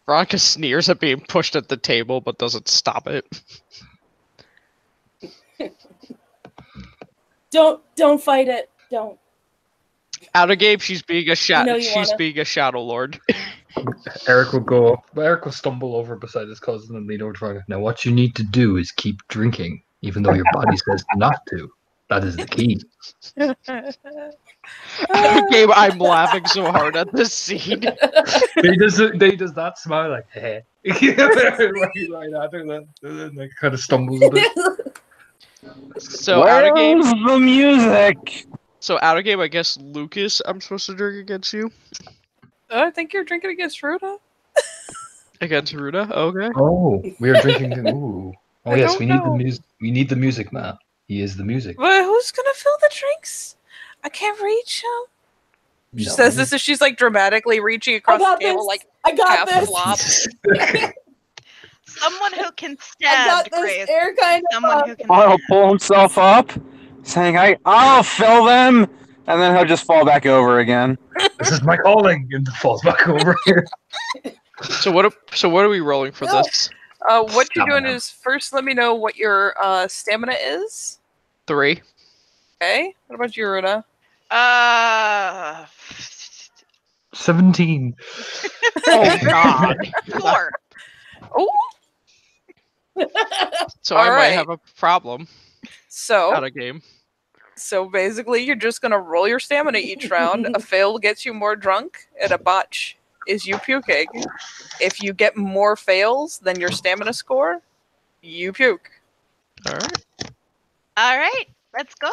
Veronica sneers at being pushed at the table, but doesn't stop it. Don't fight it. Don't. Out of game, she's being a know you she's wanna. being a shadow lord. Eric will stumble over beside his cousin and lean over to Veronica. Now, what you need to do is keep drinking, even though your body says not to. That is the key. Out of game, I'm laughing so hard at this scene. He does that smile like, hey. right after that, and then like, kind of stumbles a bit. So out of game, Where's the music? out of game, I guess Lucas, I'm supposed to drink against you. I think you're drinking against Ruda. Against Ruda, okay. Oh, we are drinking. Ooh. Oh I yes, don't we need know. the music. We need the music, man. He is the music. But who's gonna fill the drinks? I can't reach him. She No. says this as she's like dramatically reaching I across the got table, this. like I got half this. flop. Someone who can I stand, got this. Grace. Air kind of. Someone who can. He'll pull himself up, saying, I'll fill them, and then he'll just fall back over again. This is my calling, and falls back over here. So what are we rolling for No. this? What you're doing Stamina. is first let me know what your stamina is. 3. Okay. What about you, Ruda? 17. Oh god. 4. Oh, So I might Alright. have a problem out so of game. basically you're just gonna roll your stamina each round. A fail gets you more drunk, and a botch is you puking. If you get more fails than your stamina score, you puke. All right. All right, let's go.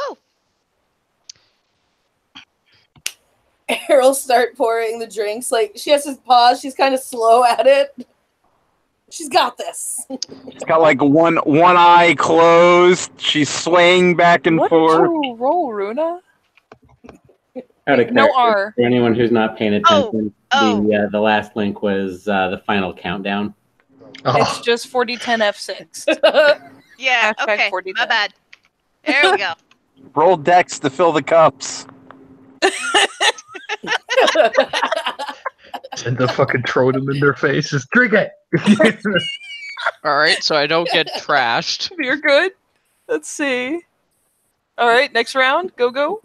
Errol start pouring the drinks. Like, she has to pause. She's kind of slow at it. She's got this. She's got like one eye closed. She's swaying back and What forth. did you roll, Runa? Out of No character, R. For anyone who's not paying attention, Oh. the last link was the final countdown. It's Oh, just 4010 F6. Yeah, Hashtag okay, 40 my then. bad. There we go. Roll decks to fill the cups. and the fucking throw them in their faces. Drink it. All right, so I don't get trashed. You're good. Let's see. All right, next round. Go.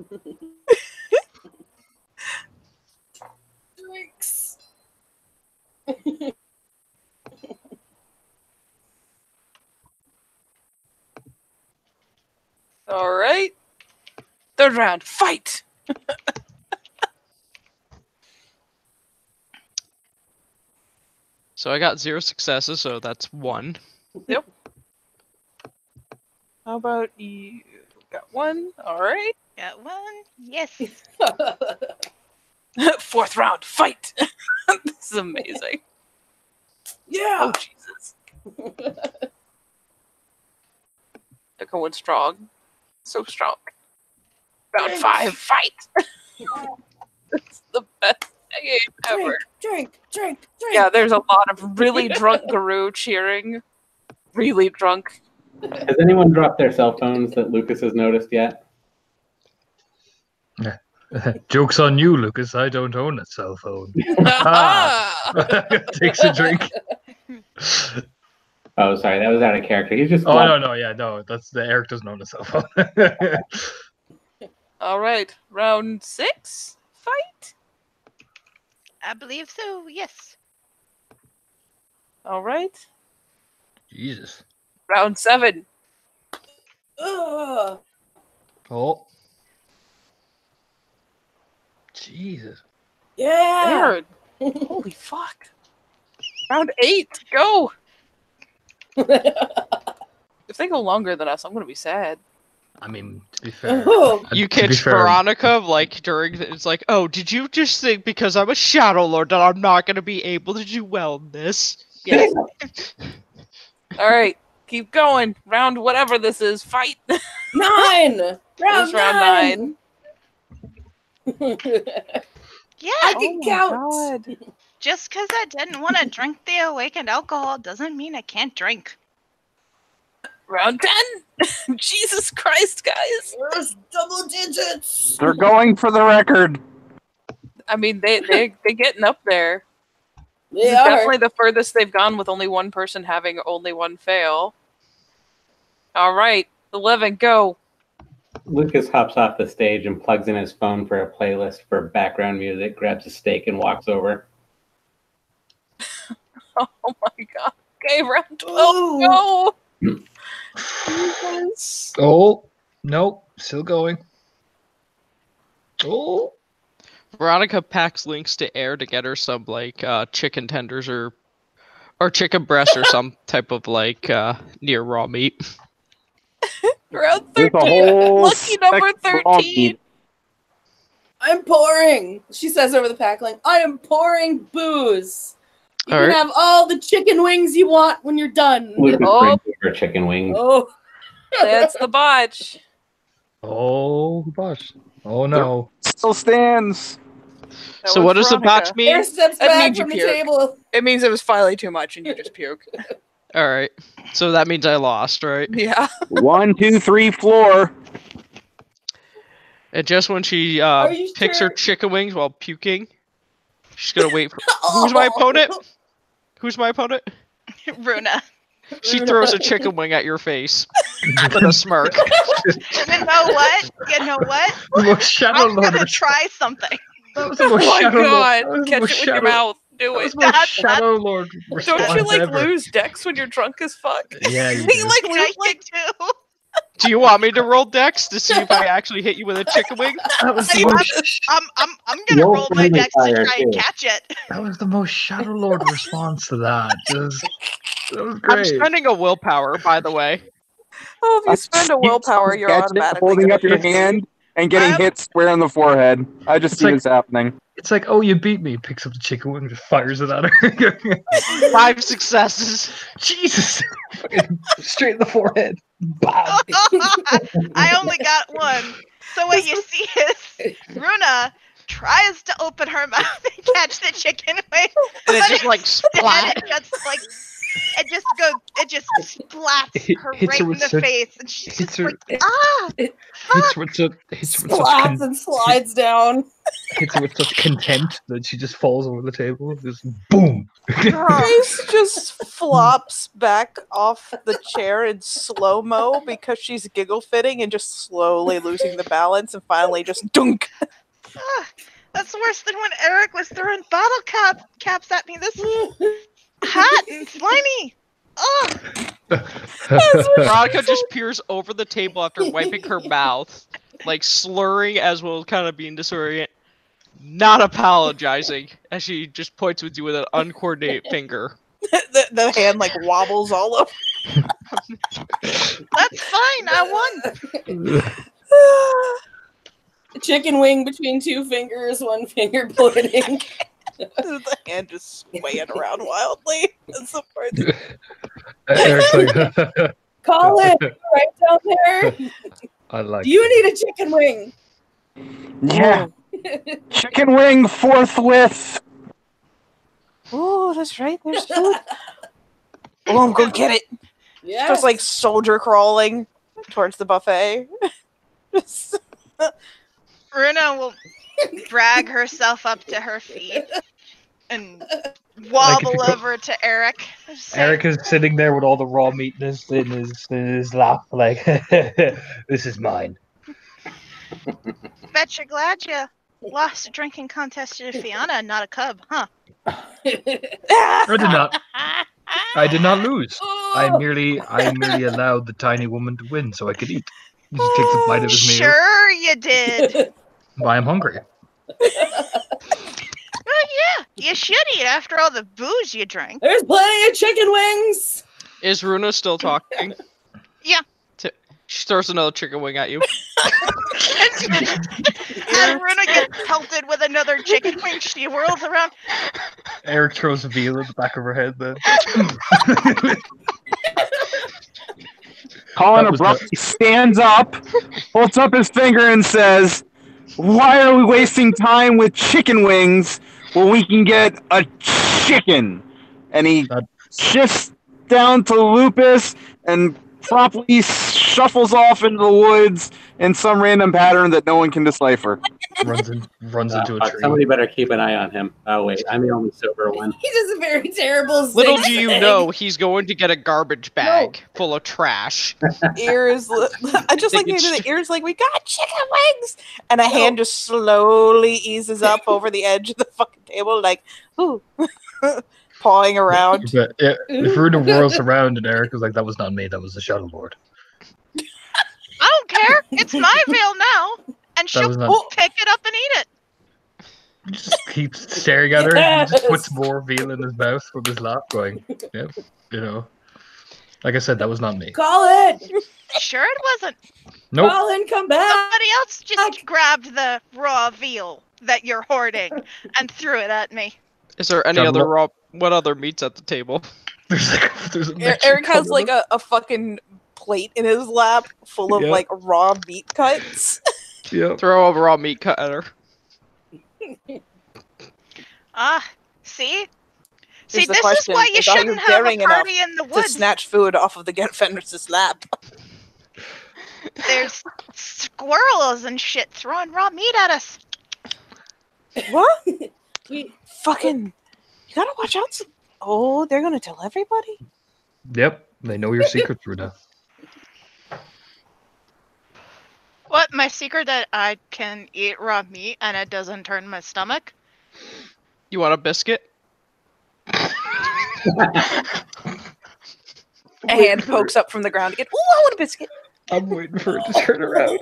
Drinks. All right. Third round. Fight. So I got 0 successes, so that's 1. How about you? Got one. All right. Got one. Yes. Fourth round. Fight. This is amazing. Yeah. Oh Jesus. They're going strong. So strong. Round 5. Fight. It's the best game ever. Drink. Yeah, there's a lot of really drunk Guru cheering. Really drunk. Has anyone dropped their cell phones that Lucas has noticed yet? Joke's on you, Lucas. I don't own a cell phone. Takes a drink. Oh, sorry, that was out of character. He's just. Oh no. That's the Eric doesn't own a cell phone. All right, round 6. Fight. I believe so, yes. All right, Jesus. round 7. Ugh. Oh. Jesus. Yeah. Third. Holy fuck. Round 8. Go. If they go longer than us, I'm gonna be sad. I mean, to be fair. Oh. You to be catch fair, Veronica like it's like, oh, did you just think because I'm a Shadow Lord that I'm not gonna be able to do well in this? Yes. All right, keep going. Round whatever this is. Fight. 9. Here's round 9. Yeah, I can count. God. just because I didn't want to drink the awakened alcohol doesn't mean I can't drink. Round 10. Jesus Christ, guys. There's double digits. They're going for the record. I mean, they're getting up there. They This is are. definitely the furthest they've gone with only one person having only one fail. All right, 11, go. Lucas hops off the stage and plugs in his phone for a playlist for background music, grabs a steak, and walks over. Oh my god. Okay, round 12, Ooh. go. Jesus. Oh, nope. Still going. Oh. Veronica packs links to Air to get her some like chicken tenders or chicken breast or some type of like near raw meat. Round There's a 13. whole Lucky number spectrum of 13. I'm pouring. She says over the pack link, I am pouring booze. You All can right. have all the chicken wings you want when you're done. Lucas Oh. brings over chicken wings. Oh. That's the botch. Oh, gosh. Oh, no. Still stands. That So was what does the Veronica. botch mean? Air steps That back means you from the puke. table. It means it was finally too much and you just puke. All right. So that means I lost, right? Yeah. 1, 2, 3, floor. And just when she Are you picks sure? her chicken wings while puking, she's gonna wait for. Who's my opponent? Who's my opponent? Runa. She throws a chicken wing at your face with a smirk. You know what? You know what? The most Shadow I'm Lord. gonna try something. That was the Oh most my Shadow god. Lord. That was the Catch most it with your Shadow- mouth. Do That was it. the most That's- Shadow Lord response Don't you like ever. lose decks when you're drunk as fuck? Yeah, you You do. like I lose did too. Do you want me to roll dex to see if I actually hit you with a chicken wing? That was the I'm, most, I'm gonna Roll roll my friendly dex to fire, try and too. catch it. that was the most Shadow Lord response to that. That was I'm great. spending a willpower, by the way. Oh, if you spend a willpower, you're Sketch it, automatically holding gonna up your be- hand and getting I'm- hit square in the forehead. I just It's see like- this happening. It's like, oh, you beat me. Picks up the chicken wing and just fires it at her. 5 successes. Jesus! Fucking straight in the forehead. Bam! I only got one. So what you see is Runa tries to open her mouth and catch the chicken wing, And it but just like instead splat. it just splats her Hits right her in with the such- face, and she's hits just her- like, ah! Hits her with such Splats and slides down. hits her with such contempt that she just falls over the table. Just boom. Grace just flops back off the chair in slow mo because she's giggle fitting and just slowly losing the balance and finally just dunk. Ah, that's worse than when Eric was throwing bottle caps at me. This is hot and slimy. Oh, Veronica just peers over the table after wiping her mouth, like slurring as well as kind of being disoriented, not apologizing, as she just points with you with an uncoordinated finger. The hand like wobbles all over. that's fine. I won. Chicken wing between two fingers, one finger pointing. The hand just swaying around wildly. That's the part that Eric's like, Call it right down there. I like. Do you need a chicken wing? Yeah. Chicken wing forthwith. oh, that's right. There's food. Oh, I'm gonna get it. Yeah. Just like soldier crawling towards the buffet. Just- Runa will drag herself up to her feet and wobble go- over to Eric. Say, Eric is sitting there with all the raw meat in his lap, like, this is mine. Bet you're glad you lost a drinking contest to Fiona and not a cub, huh? I did not lose. I merely allowed the tiny woman to win so I could eat. He takes a bite of his meal. Sure you did. But I'm hungry. Well, yeah, you should eat after all the booze you drank. There's plenty of chicken wings. Is Runa still talking? Yeah. She throws another chicken wing at you. And Runa gets pelted with another chicken wing. She whirls around. Eric throws a veal at the back of her head then. Colin That was abruptly stands up, holds up his finger, and says, "Why are we wasting time with chicken wings when we can get a chicken?" And he shifts down to Lupus and promptly shuffles off into the woods in some random pattern that no one can decipher. runs into a tree. Somebody better keep an eye on him. Oh wait, I'm the only sober one. He does a very terrible Little do you zigzag. know, he's going to get a garbage bag full of trash. ears. I just like Think to it's- the ears. Like we got chicken wings, and a hand just slowly eases up over the edge of the fucking table, like ooh, pawing around. But if Runa whirls around and Eric is like, that was not me, that was the Shadow Lord. I don't care. It's my veal now. And That she'll was not. pick it up and eat it. He just keeps staring at her and just puts more veal in his mouth from his lap, going, yep, you know. Like I said, that was not me. Colin! Sure it wasn't. Nope. Colin, come back! Somebody else just grabbed the raw veal that you're hoarding and threw it at me. Is there any Got other lo- raw? What other meats at the table? There's a Mexican Eric has color. like a fucking plate in his lap full of Yeah. like raw meat cuts. Yep. Throw a raw meat cut at her. See? Here's See, the this question, is why you is, are you shouldn't have a daring enough party in the to woods. snatch food off of the Fenris's lap. There's squirrels and shit throwing raw meat at us. What? We- Fucking, you gotta watch out. Oh, they're gonna tell everybody. Yep. They know your secrets, Runa. What? My secret that I can eat raw meat and it doesn't turn my stomach? You want a biscuit? A hand pokes up from the ground again. Ooh, I want a biscuit. I'm waiting for it to turn around.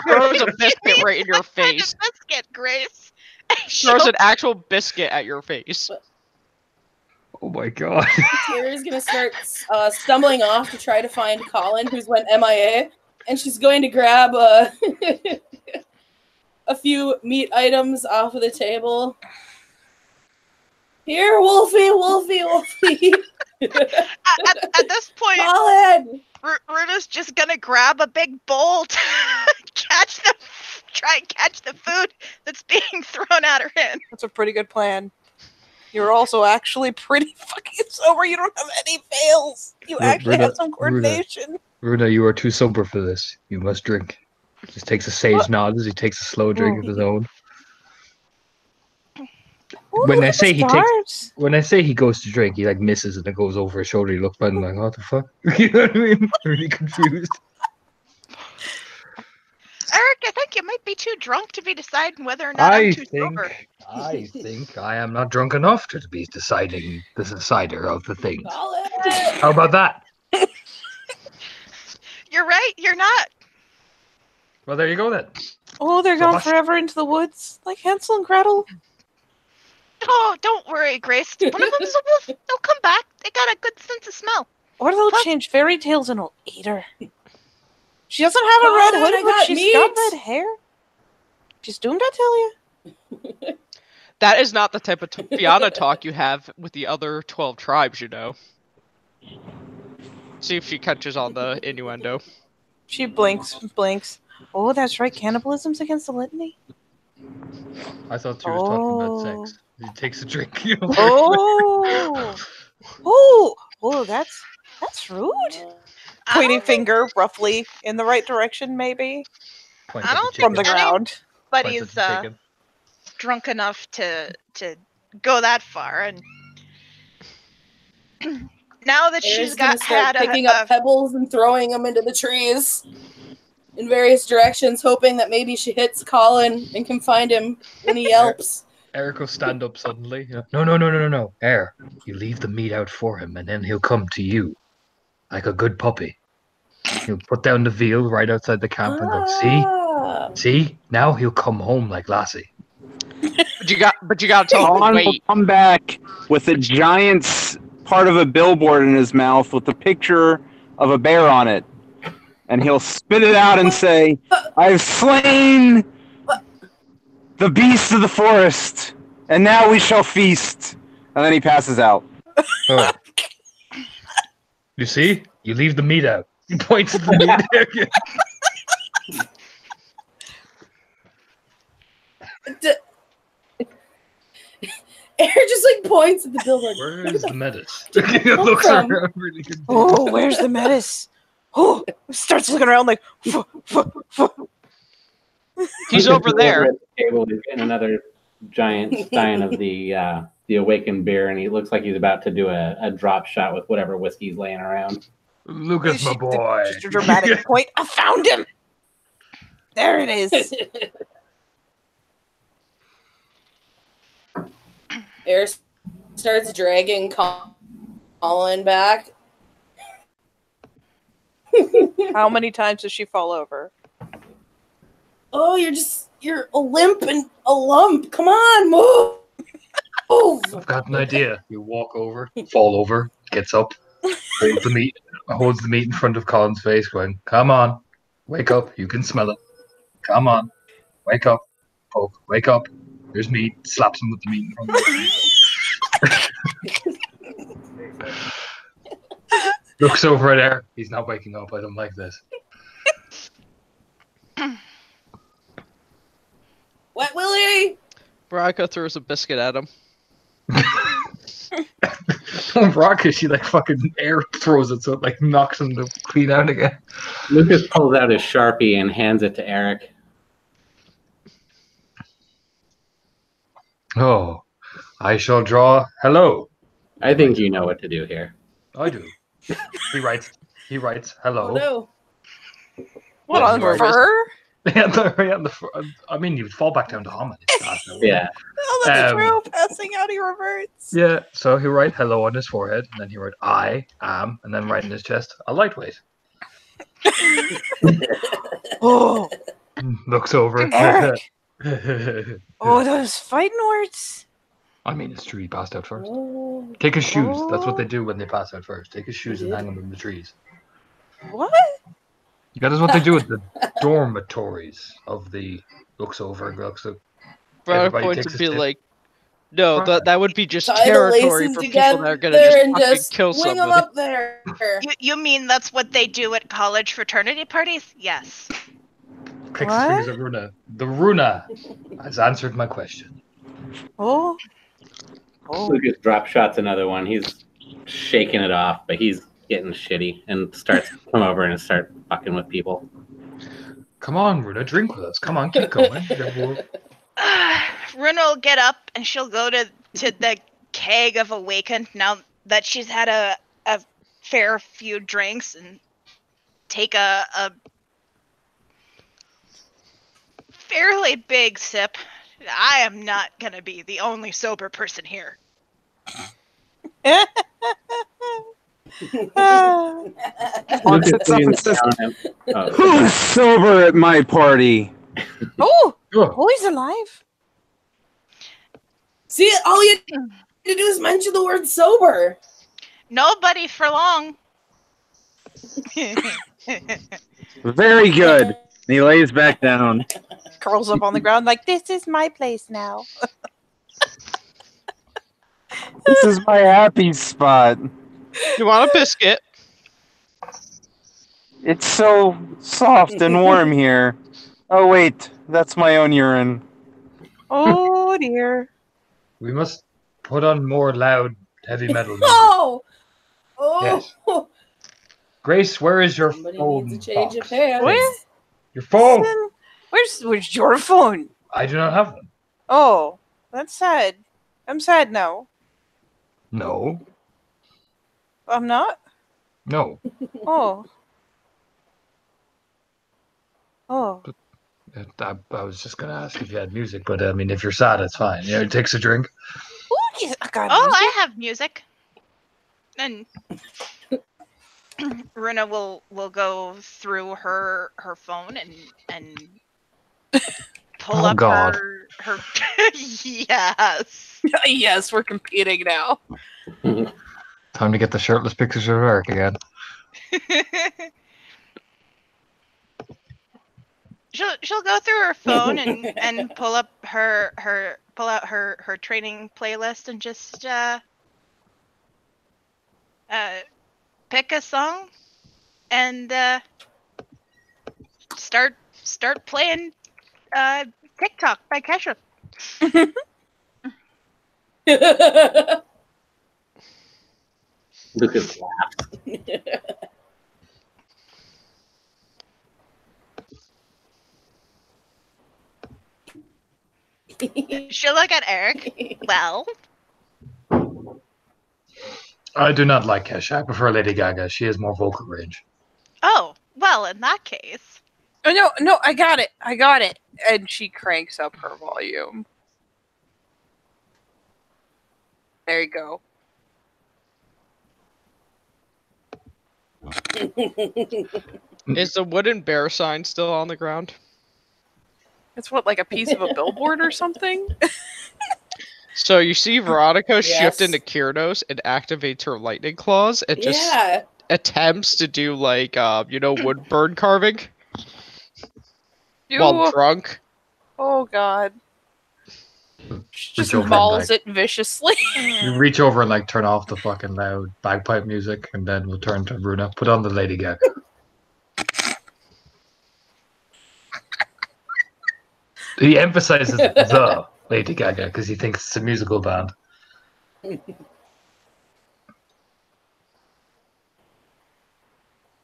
Throws a biscuit right in your face. Biscuit, Grace. Throws an actual biscuit at your face. Oh my god. Tara's gonna start stumbling off to try to find Colin, who's went MIA, and she's going to grab a few meat items off of the table. Here, Wolfie, Wolfie, Wolfie. At this point, Colin! Runa's just gonna grab a big bowl to try and catch the food that's being thrown at her in. That's a pretty good plan. You're also actually pretty fucking sober. You don't have any fails. You actually have some coordination. Runa, you are too sober for this. You must drink. Just takes a sage nod as he takes a slow drink of his own. When I say he goes to drink, he like misses and it goes over his shoulder. He looks back and like, what the fuck? You know what I mean? Really confused. Eric, I think you might be too drunk to be deciding whether or not I'm too sober. I think I am not drunk enough to be deciding the decider of the things. Colin! How about that? You're right, you're not. Well, there you go then. Oh, they're So gone hush. forever into the woods, like Hansel and Gretel. Oh, don't worry, Grace. One of them's a wolf. They'll come back. They got a good sense of smell. Or they'll Huh? change fairy tales and it'll eat her. She doesn't have a red Colin, hood, I but got she's meat. got red hair. She's doomed, I tell you. That is not the type of Fianna talk you have with the other 12 tribes, you know. See if she catches on the innuendo. She blinks. Oh, that's right. Cannibalism's against the litany. I thought she was talking about sex. He takes a drink. Oh, that's rude. Pointing I don't think finger roughly in the right direction, maybe I don't from the think ground. anybody's drunk enough to go that far, and now that Tara's she's gonna start had picking up pebbles and throwing them into the trees in various directions, hoping that maybe she hits Colin and can find him when he yelps. Eric will stand up suddenly. No. Air, you leave the meat out for him, and then he'll come to you. Like a good puppy. He'll put down the veal right outside the camp and go, see? Now he'll come home like Lassie. But you gotta tell him Colin to will wait. come back with a giant part of a billboard in his mouth with a picture of a bear on it. And he'll spit it out and say, I've slain the beast of the forest, and now we shall feast. And then he passes out. Oh. You see? You leave the meat out. He points at the meat. Air just like points at the billboard. Where is the menace? did it come Looks from? around really good. Oh, where's the menace? Oh, starts looking around like. He's over there. At the table, he's getting another giant stein of the awakened beer, and he looks like he's about to do a drop shot with whatever whiskey's laying around. Lucas, my boy. Just a dramatic point. I found him. There it is. Air starts dragging Colin back. How many times does she fall over? Oh, you're a limp and a lump. Come on, move. Move. I've got an idea. You walk over, fall over, gets up, holds the meat in front of Colin's face, going, come on, wake up, you can smell it. Come on, wake up, poke, wake up. There's meat, slaps him with the meat in front of him. Looks over at Air. He's not waking up. I don't like this. Wet Willie. Veronica throws a biscuit at him. Rocket, she like fucking Air throws it so it like knocks him to clean out again. Lucas pulls out his Sharpie and hands it to Eric. Oh, I shall draw hello. I think you know what to do here. I do. He writes hello. Oh no. What on Yes, fur? I mean, you'd fall back down to hominin. Yeah. Oh, that's Um, true. Passing out, he reverts. Yeah, so he write hello on his forehead, and then he write I am, and then right in his chest, a lightweight. Oh, Looks over. Eric. I Oh, those fighting words. mean, it's true. He passed out first. Oh, Take his shoes. That's what they do when they pass out first. Take his shoes and did? hang them in the trees. What? That is what they do at the dormitories of the. Looks over. Looks up. Brother Everybody points takes and a be step. like, no, that would be just tie the territory laces for people that are gonna together just and fucking just kill swing them somebody. up there. You mean that's what they do at college fraternity parties? Yes. Clicks his fingers at Runa. The Runa has answered my question. Oh. Oh. Lucas drop shots another one. He's shaking it off, but he's getting shitty and starts to come over and start fucking with people. Come on, Runa, drink with us. Come on, keep going. Runa will get up and she'll go to the keg of Awakened now that she's had a fair few drinks and take a fairly big sip. I am not gonna be the only sober person here. Lucas Lucas sits up and leans says, down and- oh, "Who's sober at my party?" Oh, Oh, he's alive. See, all you need to do is mention the word sober. Nobody for long. Very good. And he lays back down. Curls up on the ground like, this is my place now. This is my happy spot. You want a biscuit? It's so soft and warm here. Oh wait, that's my own urine. Oh dear. we must put on more loud, heavy metal music. Oh! Oh! Yes. Grace, where is your Somebody phone needs a change box? of pants. Where? Your phone! Where's your phone? I do not have one. Oh, that's sad. I'm sad now. No. I'm not? No. Oh. Oh. I was just going to ask if you had music, but I mean, if you're sad, it's fine. Yeah, it takes a drink. Ooh, yes, I got Oh, music. I have music. And Runa will go through her phone and pull Oh, up God. her yes. Yes, we're competing now. Time to get the shirtless pictures of Eric again. She'll go through her phone and pull up pull out her training playlist and just pick a song and start playing TikTok by Kesha. Lucas laughs. She'll look at Eric. Well, I do not like Kesha. I prefer Lady Gaga. She has more vocal range. oh, well, in that case. Oh no, I got it. And she cranks up her volume. There you go. Is the wooden bear sign still on the ground? It's what, like a piece of a billboard or something? So you see Veronica Yes. shift into Kyrnos and activates her lightning claws and just Yeah. attempts to do like wood bird carving Ew. while drunk. Oh god. She just Reach over and, mauls like- it viciously. You reach over and like turn off the fucking loud bagpipe music, and then we'll turn to Runa. Put on the Lady Gaga. He emphasizes the Lady Gaga because he thinks it's a musical band.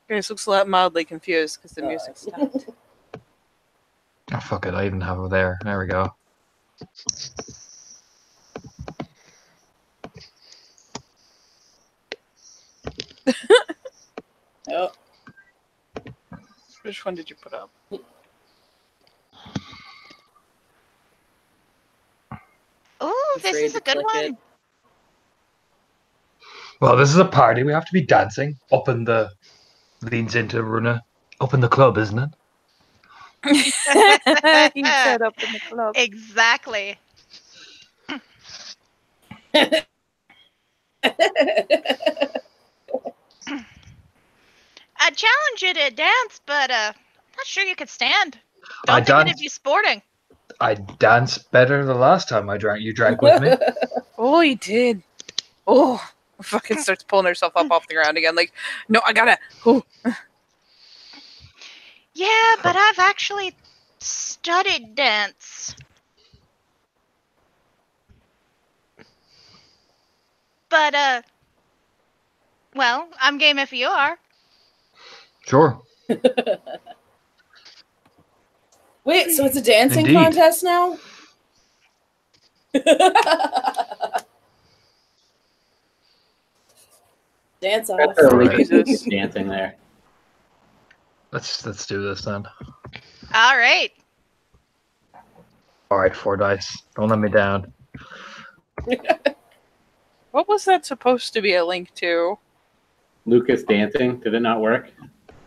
Grace looks a lot mildly confused because the music stopped. Oh fuck it! I even have her there. There we go. Oh. Which one did you put up? Ooh, Just this ready is to a good click one. it. Well, this is a party. We have to be dancing. Up in the leans into Runa. Up in the club, isn't it? He said up in the club. Exactly. I'd challenge you to dance, but I'm not sure you could stand. I Don't think it'd dance. be sporting. I danced better the last time I drank. You drank with me. Oh, he did. Oh, fucking starts pulling herself up off the ground again. Like, no, I gotta. Oh. Yeah, but I've actually studied dance. But, well, I'm game if you are. Sure. Wait, so it's a dancing Indeed. contest now? Dance off. That's a really Jesus. good dancing there. Let's do this then. All right. All right, 4 dice. Don't let me down. What was that supposed to be a link to? Lucas dancing. Did it not work?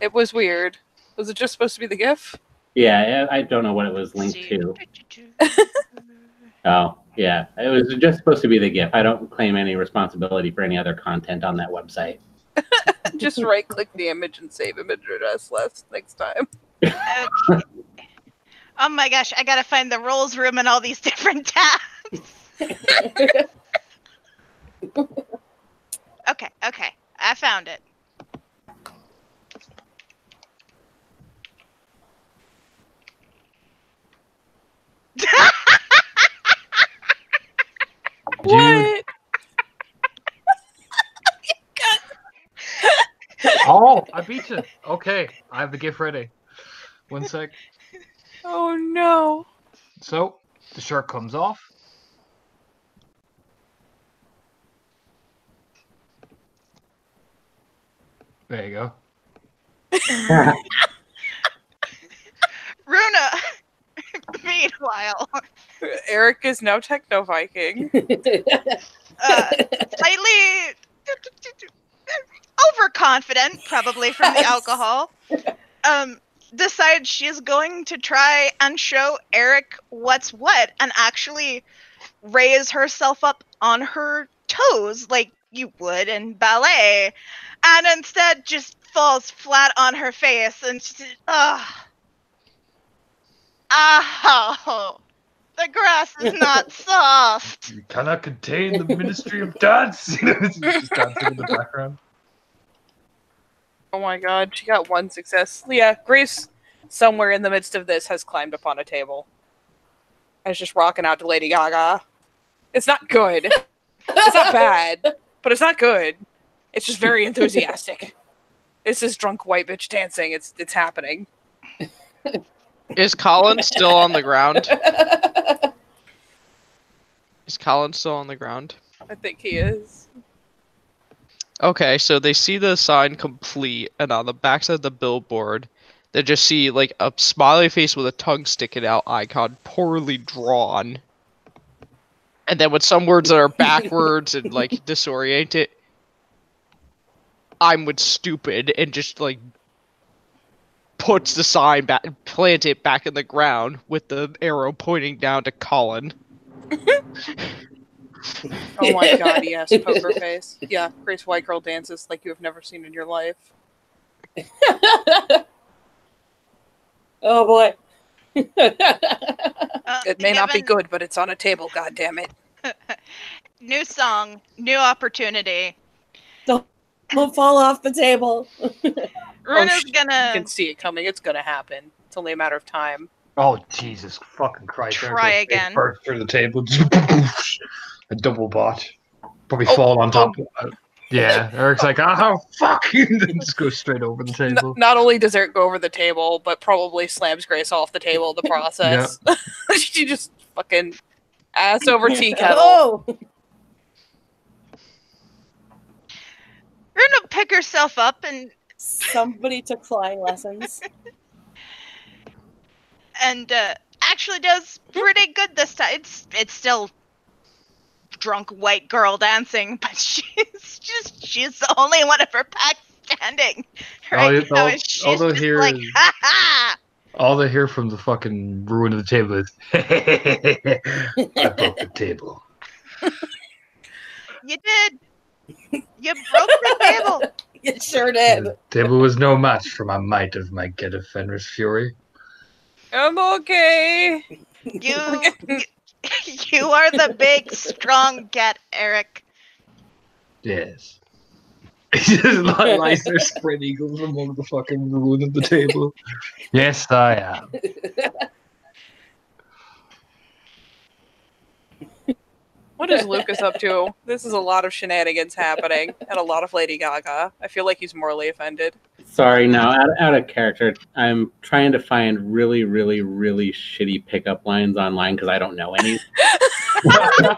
It was weird. Was it just supposed to be the GIF? Yeah, I don't know what it was linked to. Oh, yeah. It was just supposed to be the GIF. I don't claim any responsibility for any other content on that website. Just right-click the image and save image address next time. Okay. Oh my gosh, I gotta find the roles room and all these different tabs. Okay, I found it. What? Oh, I beat you. Okay, I have the gift ready. 1 sec. Oh no. So, the shirt comes off. There you go. Runa, meanwhile, Eric is now Techno Viking. slightly overconfident, probably from the alcohol, decides she's going to try and show Eric what's what and actually raise herself up on her toes like you would in ballet, and instead just falls flat on her face and ow, the grass is not soft. You cannot contain the ministry of dance. It's just dancing in the background. Oh my god, she got 1 success. Yeah, Grace, somewhere in the midst of this, has climbed upon a table. And is just rocking out to Lady Gaga. It's not good. It's not bad, but it's not good. It's just very enthusiastic. It's this drunk white bitch dancing. It's happening. Is Colin still on the ground? Is Colin still on the ground? I think he is. Okay, so they see the sign complete, and on the backside of the billboard, they just see like a smiley face with a tongue sticking out icon, poorly drawn. And then with some words that are backwards and like disoriented, I'm with stupid, and just like puts the sign back, plant it back in the ground with the arrow pointing down to Colin. Oh my god, yes, poker face. Yeah, Grace White Girl dances like you have never seen in your life. Oh boy. It may not be good, but it's on a table, god damn it. New song, new opportunity. Don't fall off the table. Runa's You gonna can see it coming. It's gonna happen. It's only a matter of time. Oh, Jesus fucking Christ. Try again. Burst through the table. A double bot. Probably fall on top. Yeah, Eric's like, oh, fuck! And then just goes straight over the table. Not only does Eric go over the table, but probably slams Grace off the table in the process. She just fucking ass over tea kettle. Oh! Runa pick herself up and Somebody took flying lessons. actually does pretty good this time. It's still drunk white girl dancing, but she's the only one of her pack standing right now, and she's although just here like, is- ha ha! All they hear from the fucking ruin of the table is, I broke the table. You did. You broke the table. You sure did. The table was no match for my might of my get of Fenris fury. I'm okay. You you are the big, strong get, Eric. Yes. He just lies there spread eagles among the fucking ruin of the table. Yes, I am. What is Lucas up to? This is a lot of shenanigans happening and a lot of Lady Gaga. I feel like he's morally offended. Sorry, now out of character. I'm trying to find really, really, really shitty pickup lines online because I don't know any. Oh, No,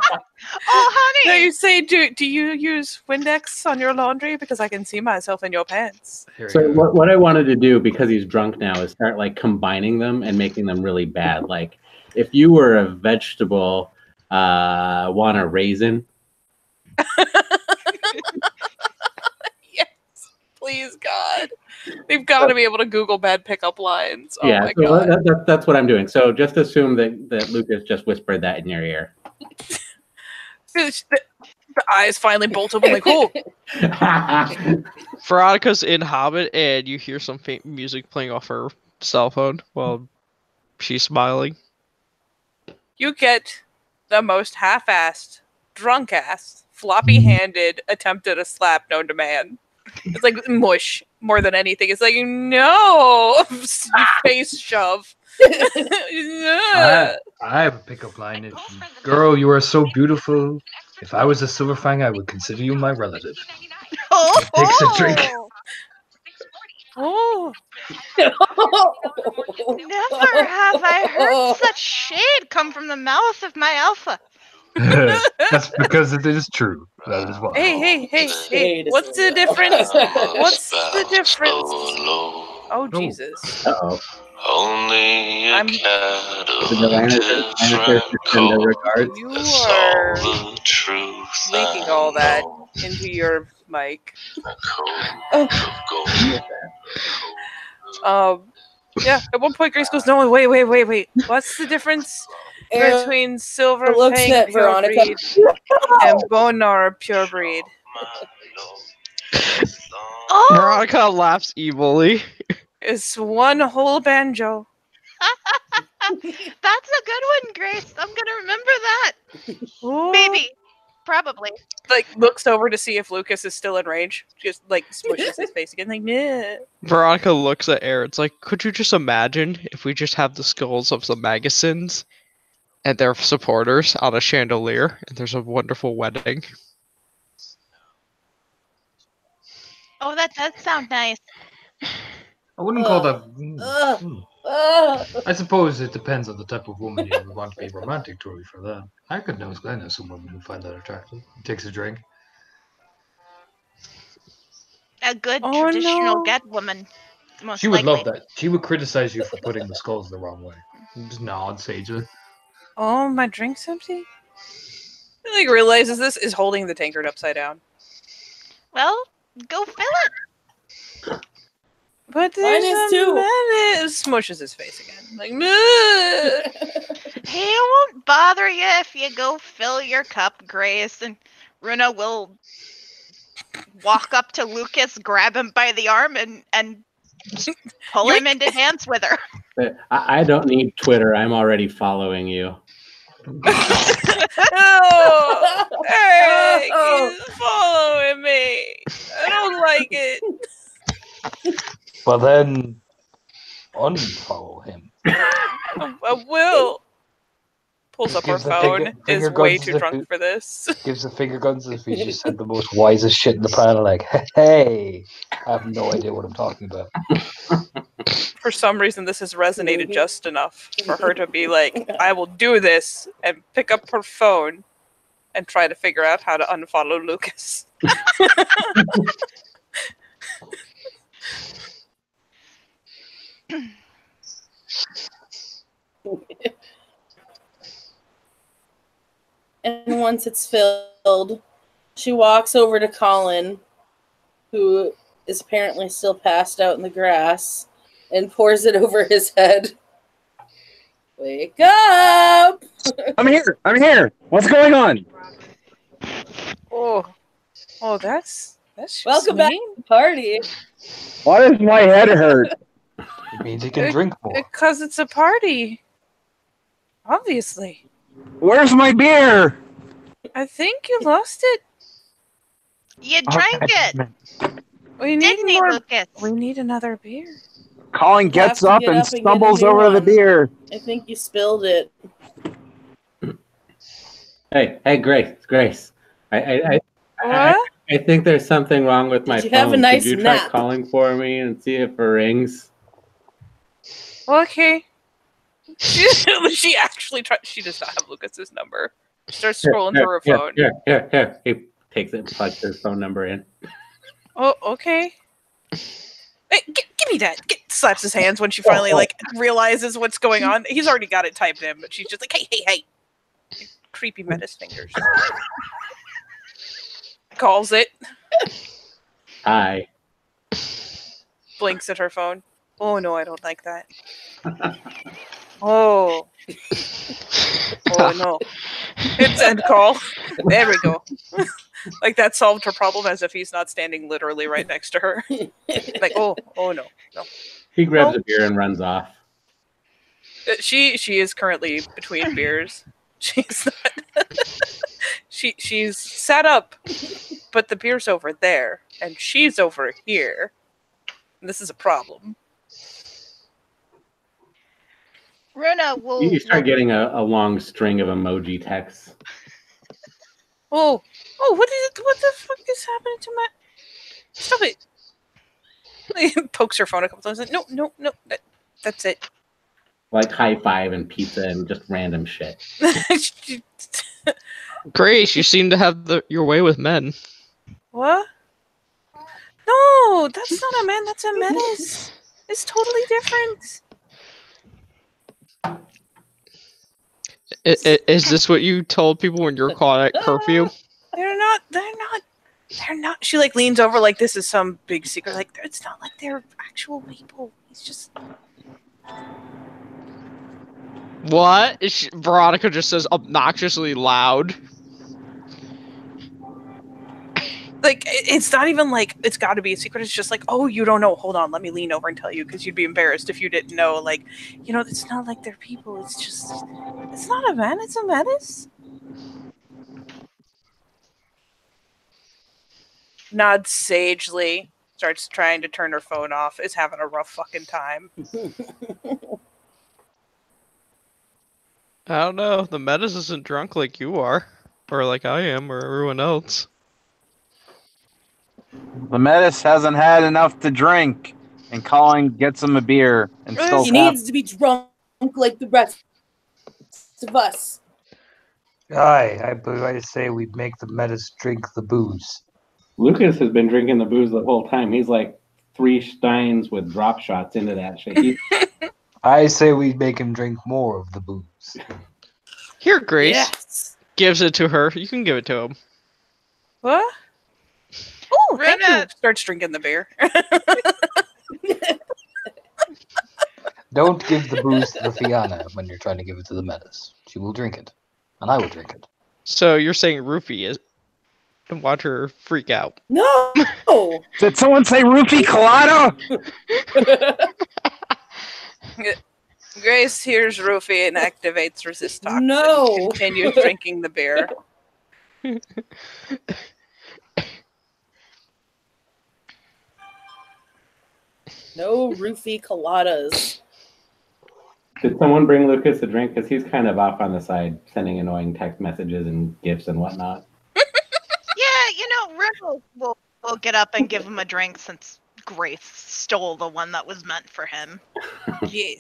honey! you say, do you use Windex on your laundry? Because I can see myself in your pants. Here So we go. what I wanted to do, because he's drunk now, is start like combining them and making them really bad. Like if you were a vegetable, want a raisin? Yes, please, God. They've got to be able to Google bad pickup lines. Oh Yeah, my so God. that's what I'm doing. So just assume that Lucas just whispered that in your ear. The eyes finally bolt open like, oh, Veronica's in Hobbit, and you hear some faint music playing off her cell phone while she's smiling. you get the most half-assed, drunk-ass, floppy-handed attempt at a slap known to man. It's like mush more than anything. It's like, no, face shove. I have a pickup line. It's, girl, you are so beautiful. If I was a Silverfang, I would consider you my relative. Oh, Takes a drink. Oh, never have I heard such shade come from the mouth of my alpha. That's because it is true. That is why. hey! Shade is What's the real. difference? What's the difference? Oh, No. Jesus. Uh-oh. Only a I'm- Did the Lannister send a regard? You That's are all the truth leaking I all that know. into your mic. A coat of gold. Yeah, at one point Grace goes, no, wait. What's the difference Aaron between Silver looks Fang at pure Veronica. breed and Bonar pure breed? Oh, Veronica laughs evilly. It's one whole banjo. that's a good one, Grace. I'm gonna remember that. Ooh. Maybe. Probably. Like, looks over to see if Lucas is still in range. Just, like, smushes his face again, like, nah. Veronica looks at Aaron. It's like, could you just imagine if we just have the skulls of the Magasins and their supporters on a chandelier, and there's a wonderful wedding? Oh, that does sound nice. I wouldn't call that. Ugh. I suppose it depends on the type of woman you would want to be romantic to for that. I know some women who find that attractive. Takes a drink. A good Oh, traditional no. get woman. Most She would likely. love that. She would criticize you for putting the skulls the wrong way. Just nod sagely. Oh, my drink's empty? He, like, realizes this is holding the tankard upside down. Well, go fill it. But Mine there's is a too. minute. Smushes his face again. Like, "Ugh." He won't bother you if you go fill your cup, Grace, and Runa will walk up to Lucas, grab him by the arm, and pull him into dance with her. I don't need Twitter. I'm already following you. Oh, Eric, he's following me. I don't like it. Well then, unfollow him. I will. Pulls up her Gives the phone. finger Is way guns too as if drunk it- for this. Gives the finger guns as if he just said the most wisest shit in the planet. Like, hey, I have no idea what I'm talking about. For some reason, this has resonated just enough for her to be like, I will do this, and pick up her phone and try to figure out how to unfollow Lucas. And once it's filled, she walks over to Colin, who is apparently still passed out in the grass and pours it over his head. Wake up! I'm here. What's going on? Oh, that's just Welcome back mean. to the party. Why does my head hurt? It means he can drink more. Because it's a party. Obviously. Where's my beer? I think you lost it. You drank it, We need didn't you, more. Lucas? We need another beer. Colin gets Have to up get and up and get a stumbles new over the one. beer. I think you spilled it. Hey, Grace. I think there's something wrong with my Did you phone. have a nice Could you try nap? calling for me and see if it rings? Okay. She actually tries. She does not have Lucas's number. She starts scrolling through her phone. Here. He takes it and plugs his phone number in. Oh, okay. Hey, give me that. Slaps his hands when she finally realizes what's going on. He's already got it typed in, but she's just like, hey. Creepy menace fingers. Calls it. Hi. Blinks at her phone. Oh no, I don't like that. Oh no. It's end call. There we go. Like that solved her problem, as if he's not standing literally right next to her. Like, oh no. He grabs a beer and runs off. She is currently between beers. She's not. She's sat up, but the beer's over there, and she's over here. And this is a problem. Runa will. You start getting a long string of emoji texts. Oh, what the fuck is happening to my... Stop it. He pokes her phone a couple times. Like, no, that's it. Like high five and pizza and just random shit. Grace, you seem to have your way with men. What? No, that's not a man, that's a menace. It's totally different. Is this what you told people when you were caught at curfew? They're not. She like leans over like this is some big secret. Like, it's not like they're actual people. It's just... What? Veronica just says obnoxiously loud. Like, it's not even like it's got to be a secret. It's just like, oh, you don't know. Hold on, let me lean over and tell you, because you'd be embarrassed if you didn't know. Like, it's not like they're people. It's just, it's not a man. It's a menace. Nods sagely. Starts trying to turn her phone off. Is having a rough fucking time. I don't know. The menace isn't drunk like you are, or like I am, or everyone else. The menace hasn't had enough to drink, and Colin gets him a beer and still. He needs to be drunk like the rest of us. I believe I say we make the menace drink the booze. Lucas has been drinking the booze the whole time. He's like 3 steins with drop shots into that shit. I say we make him drink more of the booze. Here, Grace. Yes. Gives it to her. You can give it to him. What? Oh, thank Runa. you. Starts drinking the beer. Don't give the booze to the Fianna when you're trying to give it to the menace. She will drink it. And I will drink it. So you're saying roofie is... And watch her freak out. No. Did someone say roofie colada? Grace hears Rufy and activates resist toxin. No. Continues drinking the beer. No roofie coladas. Did someone bring Lucas a drink? Because he's kind of off on the side, sending annoying text messages and gifts and whatnot. Yeah, Runa will get up and give him a drink since Grace stole the one that was meant for him. Yes.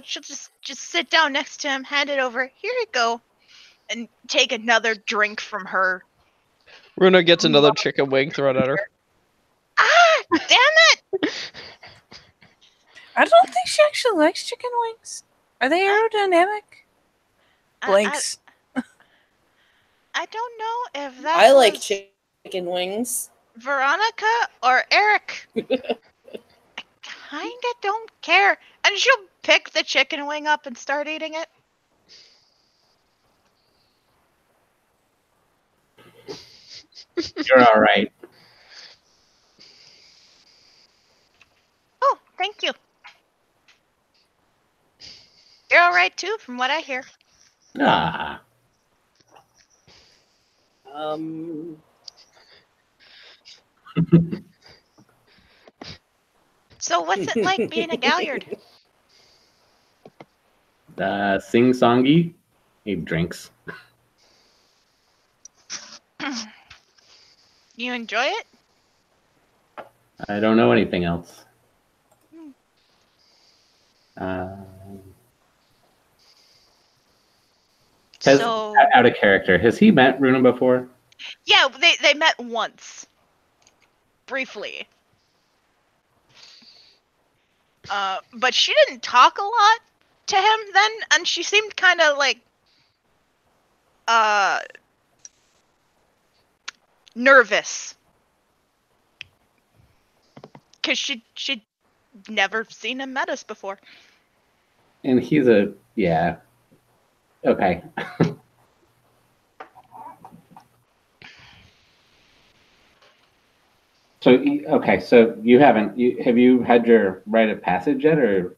She'll just sit down next to him, hand it over. Here you go, and take another drink from her. Runa gets another chicken wing thrown at her. Ah, damn it! I don't think she actually likes chicken wings. Are they aerodynamic? Blinks. I don't know if that. I like chicken wings. Veronica or Eric? I kinda don't care. And she'll pick the chicken wing up and start eating it. You're all right. Oh, thank you. You're alright too, from what I hear. Ah. So what's it like being a Galliard? Sing-songy. He drinks. You enjoy it? I don't know anything else. So Out of character, has he met Runa before? yeah, they met once. Briefly. But she didn't talk a lot to him then, and she seemed kind of like nervous, cause she'd never seen him met us before. And he's yeah. Okay. So okay, so have you had your rite of passage yet, or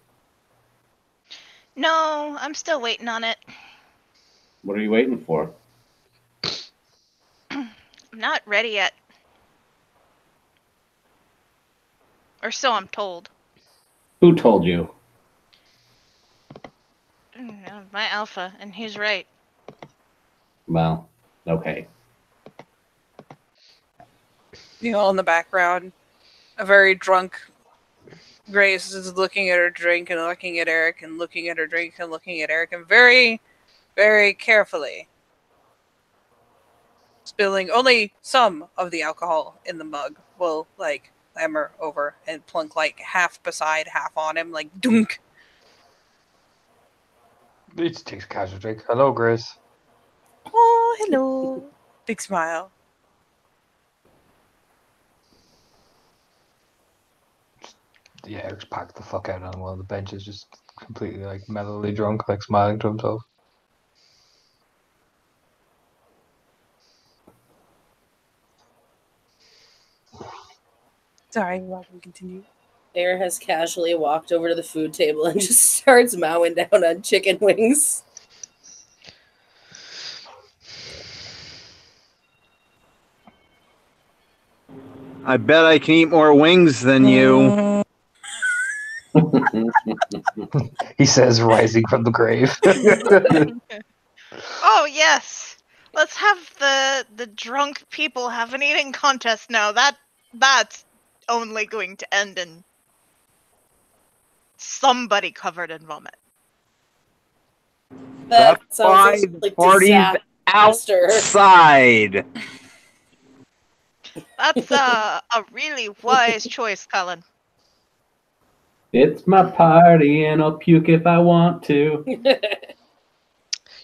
No, I'm still waiting on it. what are you waiting for? I'm not ready yet. Or so I'm told. Who told you? My alpha, and he's right. Well, okay. You know, in the background, a very drunk Grace is looking at her drink and looking at Eric and looking at her drink and looking at Eric and very, very carefully spilling only some of the alcohol in the mug will, like, clamber over and plunk, like, half beside, half on him, like, dunk. It takes a casual drink. Hello, Grace. Oh, hello. Big smile. Yeah, Eric's packed the fuck out on one of the benches, just completely like mellowly drunk, like smiling to himself. Sorry, you can continue. Air has casually walked over to the food table and just starts mowing down on chicken wings. I bet I can eat more wings than you. He says, rising from the grave. Oh yes, let's have the drunk people have an eating contest now. That's only going to end in somebody covered in vomit. That That's sounds why like the party's disaster. outside. That's a really wise choice, Cullen. It's my party, and I'll puke if I want to.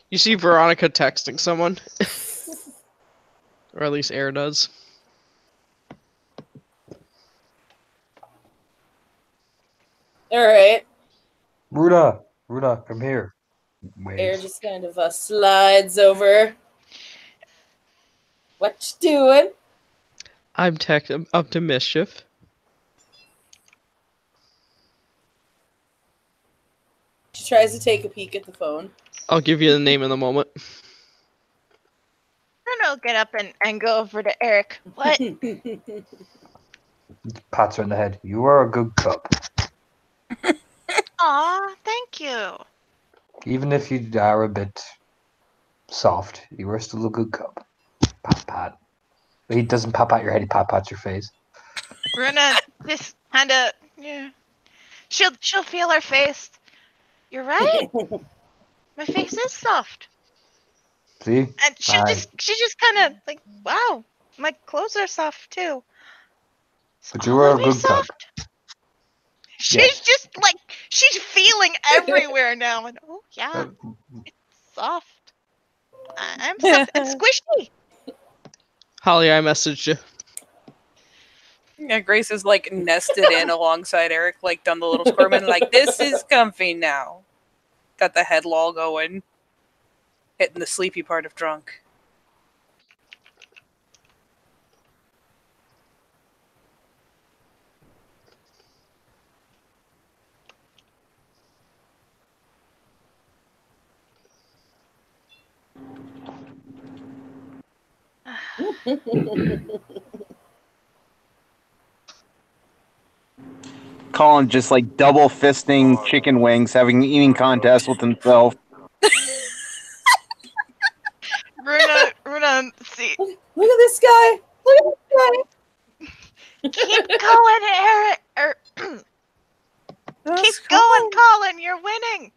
You see Veronica texting someone. Or at least Air does. Alright. Ruda, come here. Air Waves. just kind of slides over. What you doing? I'm up to mischief. She tries to take a peek at the phone. I'll give you the name in a moment. Then I'll get up and go over to Eric. What? Pats her in the head. You are a good cub. Aw, thank you. Even if you are a bit soft, you are still a good cub. Pat. He doesn't pat your head, he pats your face. Runa just kind of, yeah. She'll feel her face. You're right. My face is soft. See? And she just kind of like, wow, my clothes are soft too. But you are a good cub. She's just like, she's feeling everywhere now. And oh yeah, it's soft. I'm soft and squishy. Holly, I messaged you. Yeah, Grace is like nested in alongside Eric, like done the little squirming, like this is comfy now. Got the head lol going, hitting the sleepy part of drunk. Colin just like double fisting chicken wings, having an eating contest with himself. Runa, see, Look at this guy. Look at this guy. keep going, Eric. Keep going, Colin. You're winning.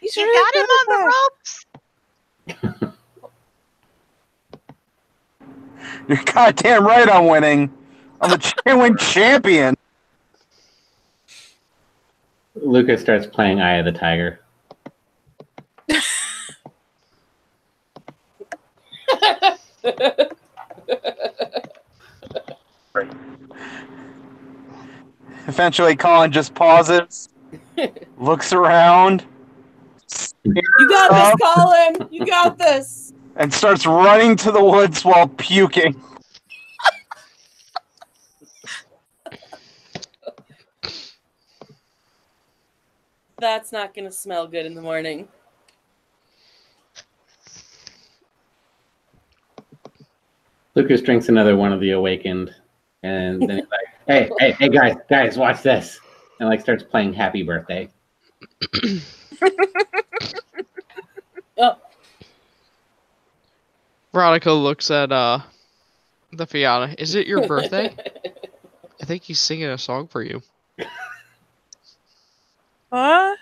He's You really got him on the ropes. You're goddamn right I'm winning. I'm a chicken wing champion. Lucas starts playing Eye of the Tiger. Eventually, Colin just pauses, looks around, You got this, Colin. You got this. and starts running to the woods while puking. That's not going to smell good in the morning. Lucas drinks another one of the awakened, and then he's like, "Hey, guys, watch this!" And like starts playing Happy Birthday. Oh. Veronica looks at the Fiona. Is it your birthday? I think he's singing a song for you. Huh?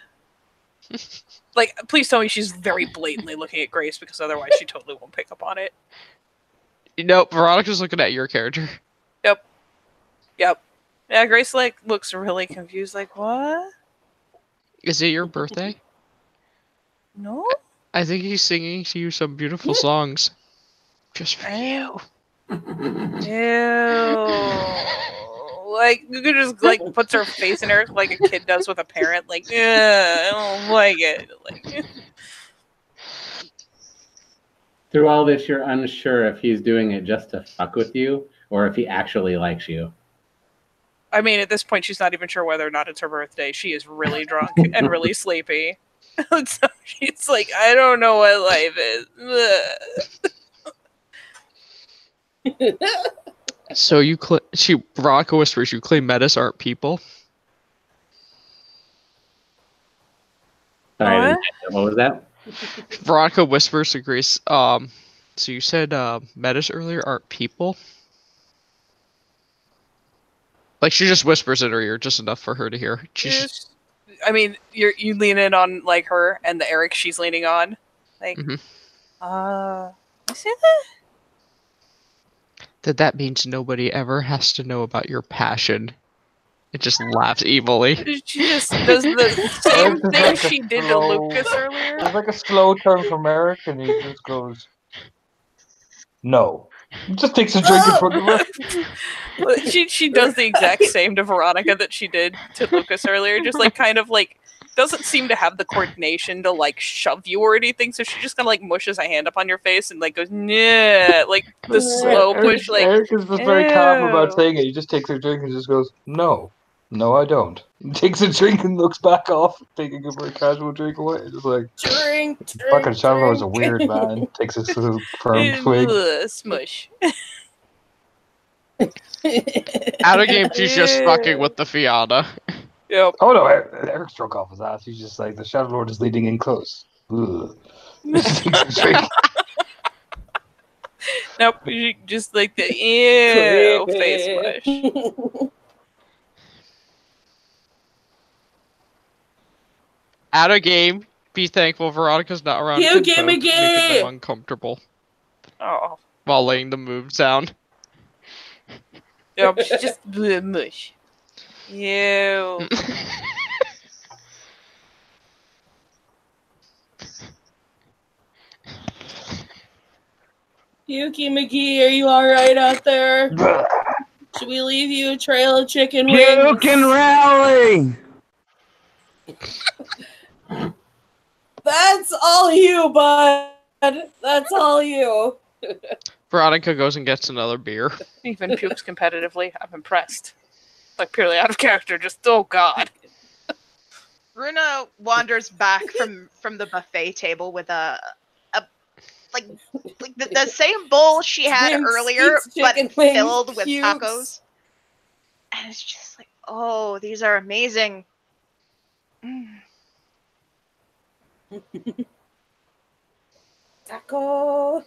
Like, please tell me she's very blatantly looking at Grace, because otherwise she totally won't pick up on it. Nope, Veronica's looking at your character. Yep. Yeah, Grace like looks really confused, like, what? Is it your birthday? No? I think he's singing to you some beautiful songs. Just for you. Ew. Like, you could just, like, puts her face in her like a kid does with a parent. Like, I don't like it. Like, Through all this, you're unsure if he's doing it just to fuck with you or if he actually likes you. I mean, at this point, she's not even sure whether or not it's her birthday. She is really drunk and really sleepy. So she's like, I don't know what life is. So Veronica whispers, you claim metas aren't people? Sorry, I What? didn't get that. What was that? Veronica whispers to Grace, so you said metas earlier aren't people? Like, she just whispers in her ear, just enough for her to hear. I mean, you lean in on, like, her and the Eric she's leaning on. Like, I see that? That means nobody ever has to know about your passion. It just laughs evilly. She just does the same thing she did to Lucas earlier. There's like a slow turn from Eric, and he just goes, "No." He just takes a drink in front of her. She does the exact same to Veronica that she did to Lucas earlier. Just like kind of like doesn't seem to have the coordination to like shove you or anything. So she just kind of like mushes a hand up on your face and like goes, yeah, like the slow push. Like Eric is just very calm about ew. saying it. He just takes a drink and just goes, "No, I don't." He takes a drink and looks back off, taking a very casual drink away. Just like, Drink. fucking Chandler is a weird man. Takes a firm swig. Smush. Out of game, she's just fucking with the Fiona. Yep. Oh no, Eric struck off his ass. He's just like, the Shadow Lord is leading in close. Ugh. Just takes a drink. Nope. Just like the ew face mush. Out of game, be thankful Veronica's not around. You to give me making game! them uncomfortable Oh. while laying the moves down. Yep. She's just bleh, mush. Ew. Yuki McGee, are you alright out there? Should we leave you a trail of chicken Puke wings? and rally! That's all you, bud. That's all you. Veronica goes and gets another beer. Even pukes competitively. I'm impressed. Like purely out of character. Just oh god. Runa wanders back from the buffet table with a like the same bowl she had Drinks, earlier, eats but chicken wings, filled with pukes. tacos. And it's just like, oh, these are amazing. Taco.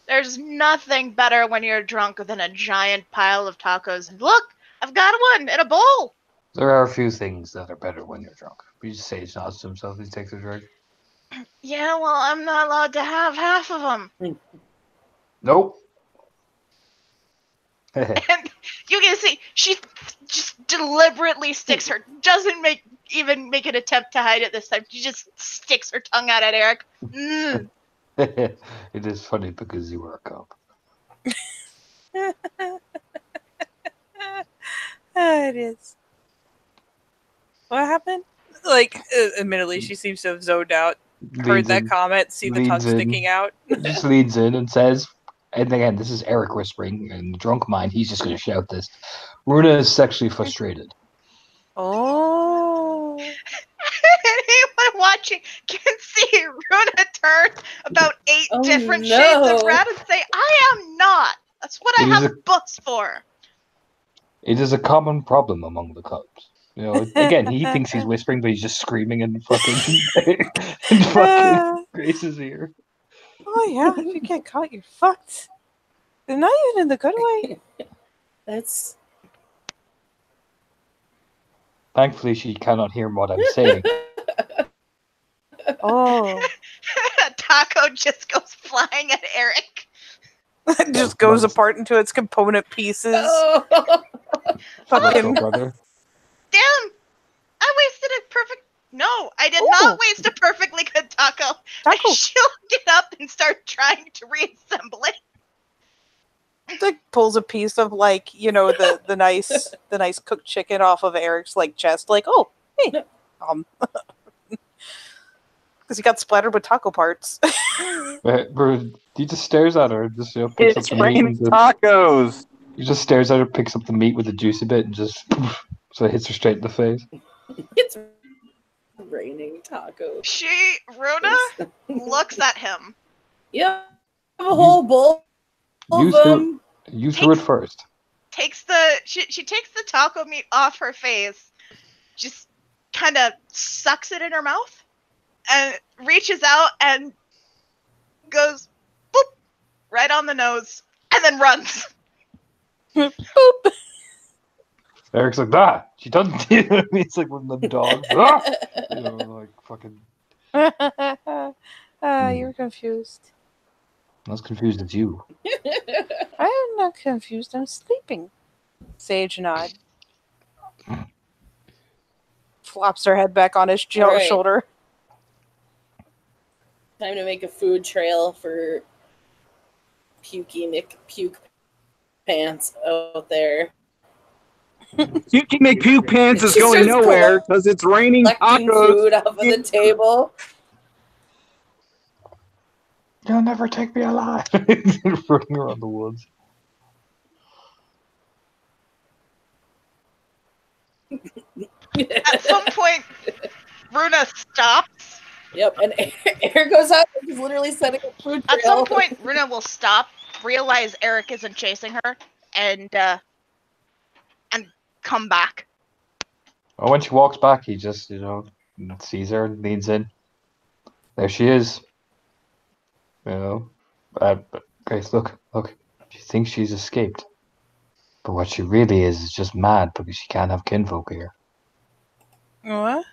There's nothing better when you're drunk than a giant pile of tacos. And look, I've got one in a bowl. There are a few things that are better when you're drunk. He just says nods to himself. He takes a drink. Yeah, well, I'm not allowed to have half of them. Nope. And you can see she just deliberately sticks her, doesn't even make an attempt to hide it this time. She just sticks her tongue out at Eric. Mm. It is funny because you were a cop. It is. What happened? Like, admittedly, she seems to have zoned out. Heard Leads that in- comment, see the tongue leads in. sticking out. Just leads in and says, and again, this is Eric whispering. In the drunk mind, he's just going to shout this. Runa is sexually frustrated. Oh. Anyone watching can see Runa turn about 8 Oh, different no. shades of red and say, I am not. That's what I It is have books for. It is a common problem among the cubs. You know, again, he thinks he's whispering, but he's just screaming in fucking Grace's ear. Oh yeah, if you get caught, you're fucked. And not even in the good way. That's Thankfully, she cannot hear what I'm saying. Oh. Taco just goes flying at Eric. It just goes apart into its component pieces. oh. Let's Fucking go, brother. Damn! I wasted a perfect. No, I did Ooh. not waste a perfectly good taco. taco. She'll get up and start trying to reassemble it. Like pulls a piece of like, you know, the nice cooked chicken off of Eric's like chest, like, oh, hey. Because he got splattered with taco parts. Bro, he just stares at her. Just picks It's up the meat. raining tacos! He just stares at her, picks up the meat with the juicy bit, and just so it hits her straight in the face. It's raining tacos. Runa looks at him. Yeah, have a whole bowl You of threw, them. you threw it first. She takes the taco meat off her face, just kind of sucks it in her mouth, and reaches out and goes boop right on the nose, and then runs. Boop. Eric's like, she doesn't do it. It's like one of them dogs. You know, like fucking. You're confused. Not as confused as you. I'm not confused. I'm sleeping. Sage nod. Flops her head back on his Right. shoulder. Time to make a food trail for Pukey McPuke Pants out there. Pukey McPuke Pants is She going starts nowhere because it's raining Collecting tacos. food off of the table. You'll never take me alive. Running around the woods. At some point, Runa stops. Yep, and Eric goes out and he's literally setting a food trail. At some point, Runa will stop, realize Eric isn't chasing her, and come back. Oh, when she walks back, he just, sees her and leans in. There she is. Grace, look. She thinks she's escaped. But what she really is just mad because she can't have kinfolk here. What?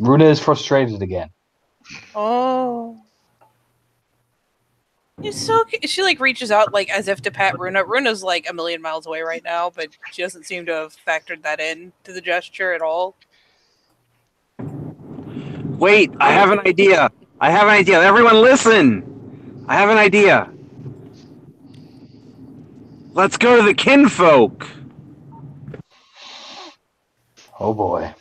Runa is frustrated again. Oh. She like reaches out like as if to pat Runa. Runa's like a million miles away right now, but she doesn't seem to have factored that in to the gesture at all. Wait, I have an idea. Everyone listen. I have an idea. Let's go to the kinfolk. Oh boy.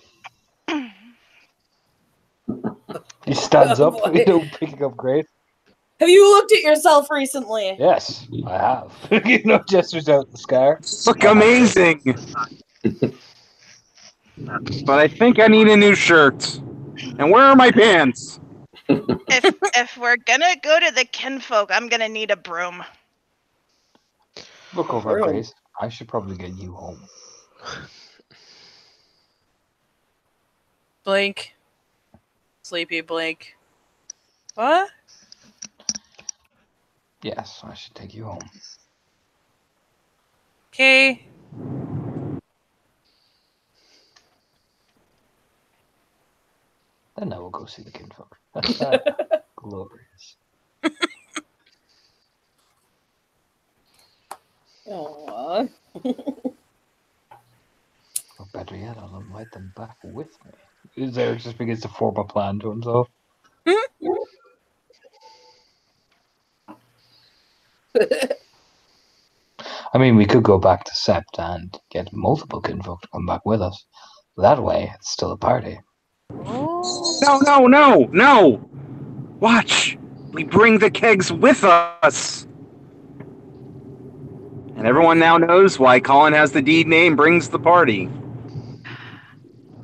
He stands Oh, up, boy. picking up Grace. Have you looked at yourself recently? Yes, I have. Gestures out the scar. Look amazing. But I think I need a new shirt. And where are my pants? If we're gonna go to the kinfolk, I'm gonna need a broom. Look over True. at Grace. I should probably get you home. Blink. Sleepy blink. What? Yes, I should take you home. Okay. Then I will go see the kinfolk. Glorious. Aww. Or better yet, I'll invite them back with me. Eric just begins to form a plan to himself. I mean, we could go back to Sept and get multiple kinfolk to come back with us. That way, it's still a party. No. Watch. We bring the kegs with us. And everyone now knows why Colin has the deed name brings the party.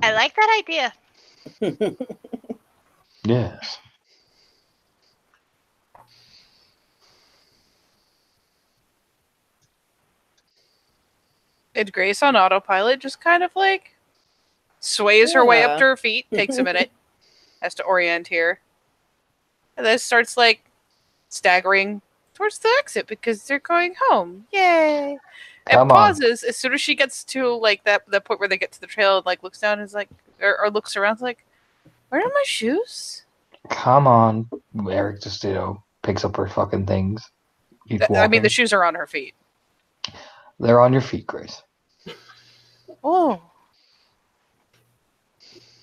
I like that idea. Yes. And Grace on autopilot just kind of like sways her way up Yeah. to her feet, takes a minute, has to orient here. And then starts like staggering towards the exit because they're going home. Yay. Come And on. pauses as soon as she gets to like that point where they get to the trail and like looks down and is like or looks around is like, where are my shoes? Come on. Eric just, picks up her fucking things. Keeps walking. I mean the shoes are on her feet. They're on your feet, Grace. Oh.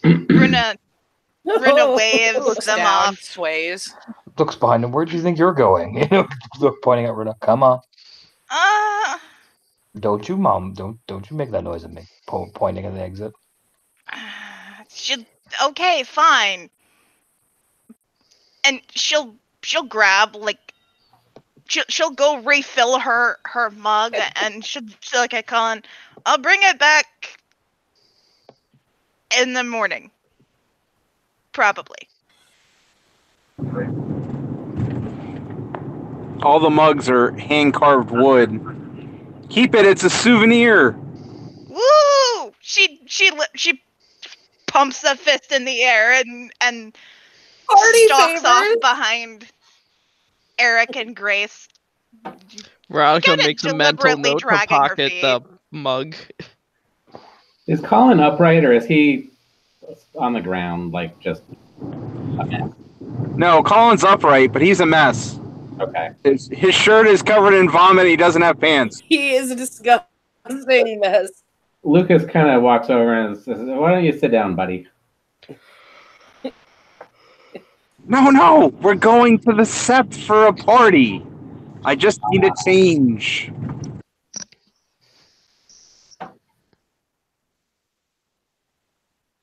Runa waves Looks them down, off. sways. Looks behind him. Where do you think you're going? Look, pointing at Runa. Come on. Don't you, Mom? Don't you make that noise at me. Pointing at the exit. Okay, fine. And she'll grab like she'll go refill her mug and she'll like I call I'll bring it back in the morning. Probably. All the mugs are hand-carved wood. Keep it, it's a souvenir. Woo! She pumps a fist in the air and Party stalks off favors. behind Eric and Grace. Veronica Kinda makes a mental deliberately note to dragging her pocket feet. the mug. Is Colin upright or is he on the ground, like just a mess? No, Colin's upright, but he's a mess. Okay. His shirt is covered in vomit. He doesn't have pants. He is a disgusting mess. Lucas kind of walks over and says, "Why don't you sit down, buddy?" No, we're going to the Sept for a party. I just need a change.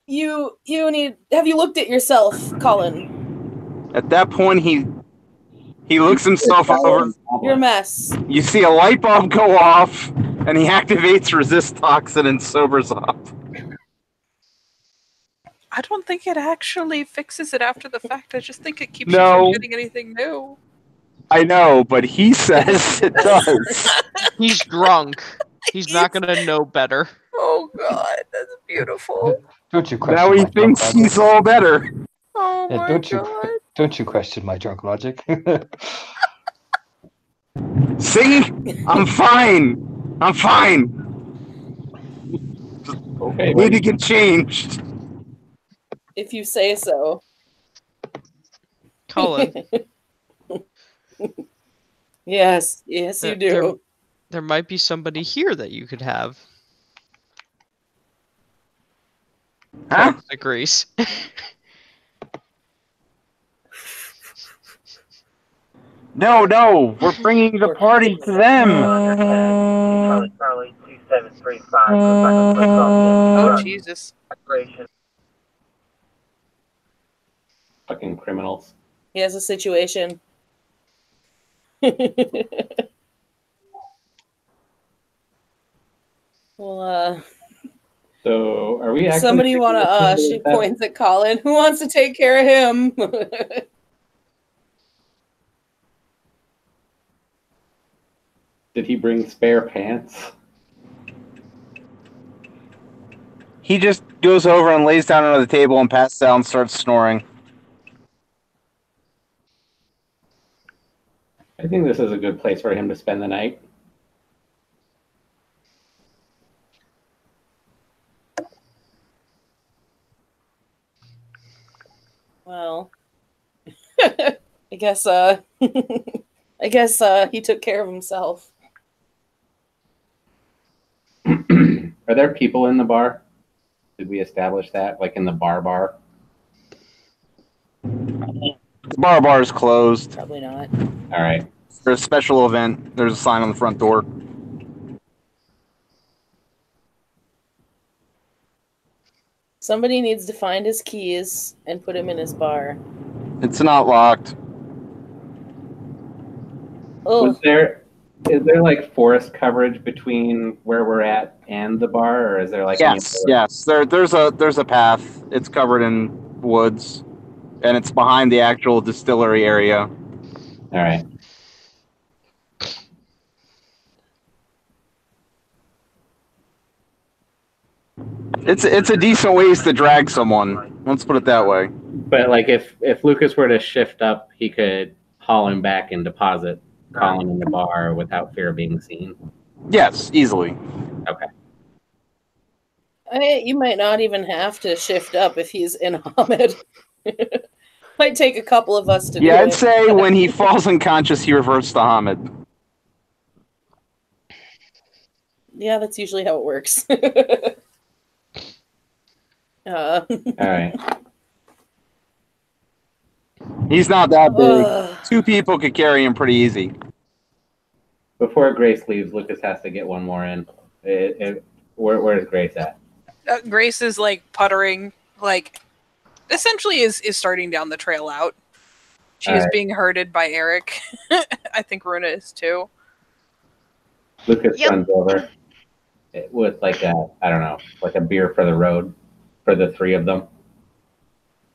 You need. Have you looked at yourself, Colin? At that point, he looks himself over. You're a mess. You see a light bulb go off, and he activates resist toxin and sobers up. I don't think it actually fixes it after the fact. I just think it keeps No. you from getting anything new. I know, but he says it does. He's drunk. He's not gonna know better. Oh god, that's beautiful. Don't you question Now he my drunk thinks logic. he's all better. Oh Yeah, my don't you god. don't you question my drunk logic? See? I'm fine. Okay, Need buddy. to get changed. If you say so. Colin, Yes, you do. there might be somebody here that you could have. Huh? Agrees. No, we're bringing the party to them. Oh Jesus! Fucking criminals. He has a situation. Well, So, are we actually... somebody want to, she points at Colin. Who wants to take care of him? Did he bring spare pants? He just goes over and lays down under the table and passes out and starts snoring. I think this is a good place for him to spend the night. Well, I guess I guess he took care of himself. Are there people in the bar? Did we establish that? Like in the bar? The bar is closed. Probably not. All right. For a special event, there's a sign on the front door. Somebody needs to find his keys and put him in his bar. It's not locked. Oh, Is there like forest coverage between where we're at and the bar, or is there like... Yes. There's a path. It's covered in woods, and it's behind the actual distillery area. All right. It's a decent ways to drag someone. Let's put it that way. But like if Lucas were to shift up, he could haul him back and deposit Colin in the bar without fear of being seen. Yes, easily. Okay. you might not even have to shift up if he's in Hamid. Might take a couple of us to do it. Yeah, I'd say when he falls unconscious, he reverts to Hamid. Yeah, that's usually how it works. All right. He's not that big. Two people could carry him pretty easy. Before Grace leaves, Lucas has to get one more in. Where's Grace at? Grace is like puttering, like essentially is starting down the trail out. She is being herded by Eric. I think Runa is too. Lucas runs over with like a, I don't know, like a beer for the road for the three of them.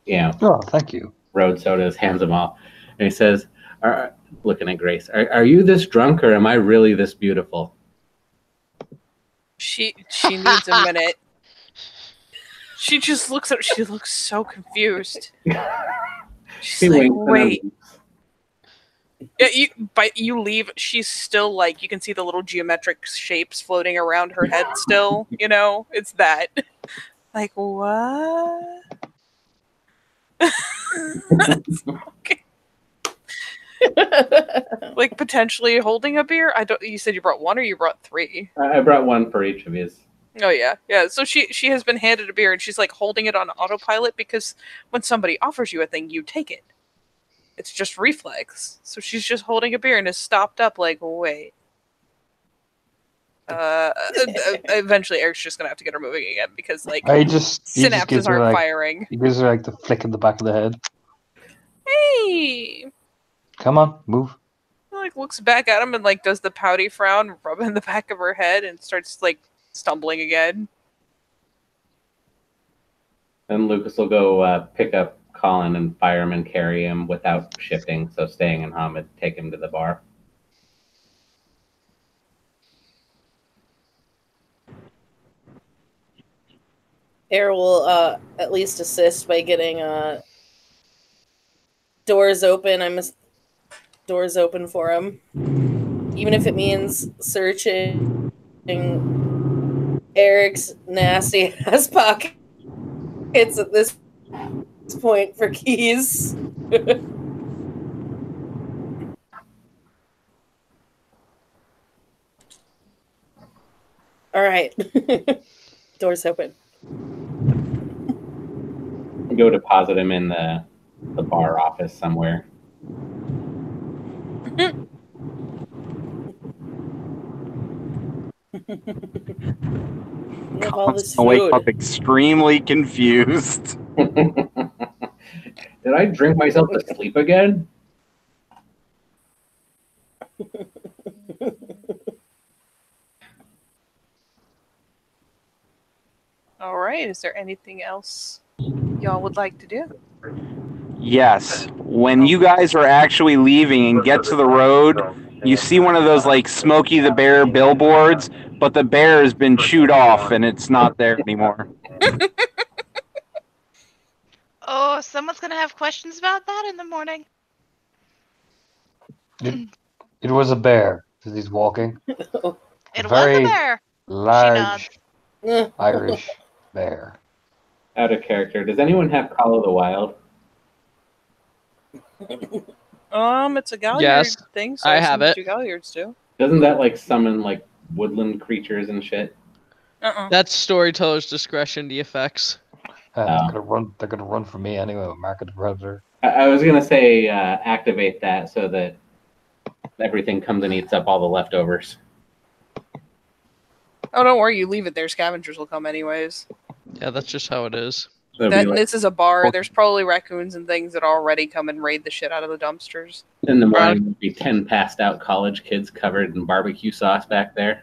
Yeah. Oh, thank you. Road sodas, hands them all. And he says, looking at Grace, are you this drunk or am I really this beautiful? She needs a minute. She just looks up. She looks so confused. She's like, wait. Yeah, you leave. She's still like, you can see the little geometric shapes floating around her head still. You know, it's that. Like, what? Okay. Like potentially holding a beer. You said you brought one or you brought three? I brought one for each of you. Oh yeah. So she has been handed a beer and she's like holding it on autopilot because when somebody offers you a thing, you take it. It's just reflex. So she's just holding a beer and is stopped up like, wait. Eventually Eric's just gonna have to get her moving again because like synapses aren't firing. He gives her like the flick in the back of the head. Hey. Come on, move. He like looks back at him and like does the pouty frown, rub in the back of her head, and starts like stumbling again. Then Lucas will go pick up Colin and fire him and carry him without shifting, so staying in Hamid, take him to the bar. Air will at least assist by getting doors open. Doors open for him, even if it means searching Eric's nasty ass pockets at this point for keys. All right, doors open. Go deposit him in the bar office somewhere. Love all this I'll wake food. up extremely confused. Did I drink myself to sleep again? All right. Is there anything else y'all would like to do? Yes. When you guys are actually leaving and get to the road, you see one of those like Smokey the Bear billboards, but the bear has been chewed off and it's not there anymore. Oh, someone's gonna have questions about that in the morning. It was a bear as he's walking. It was a Very bear. large Eh. Irish bear. Out of character. Does anyone have Call of the Wild? It's a Galliard Yes, thing, so I assume have it. you Galliards do. Doesn't that like summon like woodland creatures and shit? That's storyteller's discretion, the effects. They're gonna run from me anyway with Mark of the Predator. I was gonna say activate that so that everything comes and eats up all the leftovers. Oh, don't worry. You leave it there. Scavengers will come anyways. Yeah, that's just how it is. It'll be like, This is a bar. There's probably raccoons and things that already come and raid the shit out of the dumpsters. in the morning, there'll be 10 passed out college kids covered in barbecue sauce back there.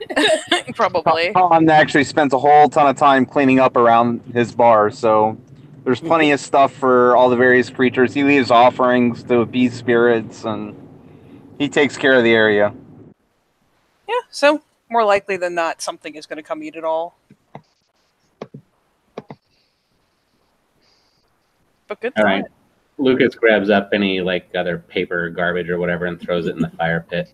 Probably. Colin actually spends a whole ton of time cleaning up around his bar, so there's plenty of stuff for all the various creatures. He leaves offerings to beast spirits, and he takes care of the area. Yeah, so more likely than not, something is going to come eat it all. But good All thought. right. Lucas grabs up any like other paper or garbage or whatever and throws it in the fire pit.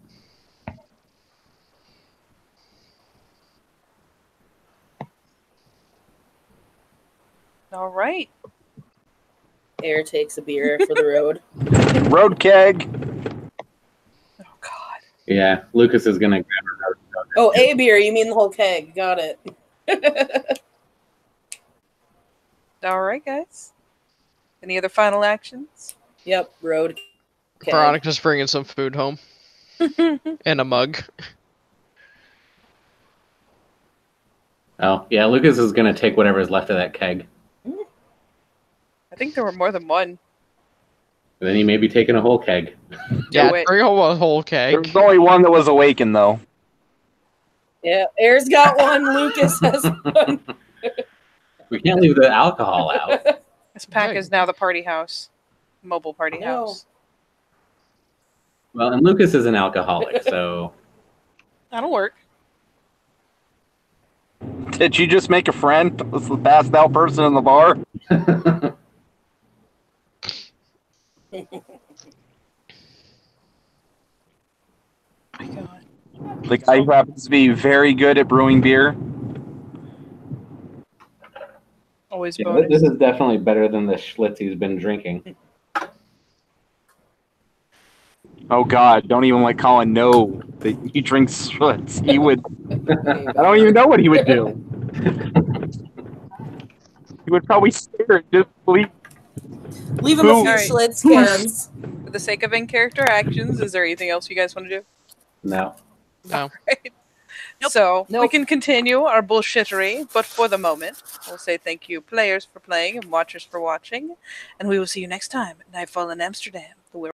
All right. Air takes a beer for the road. Road keg. Oh, God. Yeah, Lucas is gonna grab her. Oh, a beer. You mean the whole keg? Got it. All right, guys. Any other final actions? Yep, road. Keg. Veronica's bringing some food home. And a mug. Oh, yeah, Lucas is gonna take whatever's left of that keg. I think there were more than one. And then he may be taking a whole keg. Yeah, wait. bring home a whole cake. There's only one that was awakened, though. Yeah, Air's got one. Lucas has one. We can't leave the alcohol out. This pack Right. is now the party house. Mobile party No. house. Well, and Lucas is an alcoholic, so That'll work. Did you just make a friend? Was the passed out person in the bar? My God. The guy who happens to be very good at brewing beer. Always yeah, bonus. this is definitely better than the Schlitz he's been drinking. Oh God! Don't even let Colin know that he drinks Schlitz. He would. I don't even know what he would do. He would probably stare and just leave. Leave him a few All right. Schlitz cans. For the sake of in-character actions, is there anything else you guys want to do? No. No. Right. So we Nope. can continue our bullshittery, but for the moment, we'll say thank you, players, for playing and watchers for watching, and we will see you next time at Nightfall in Amsterdam.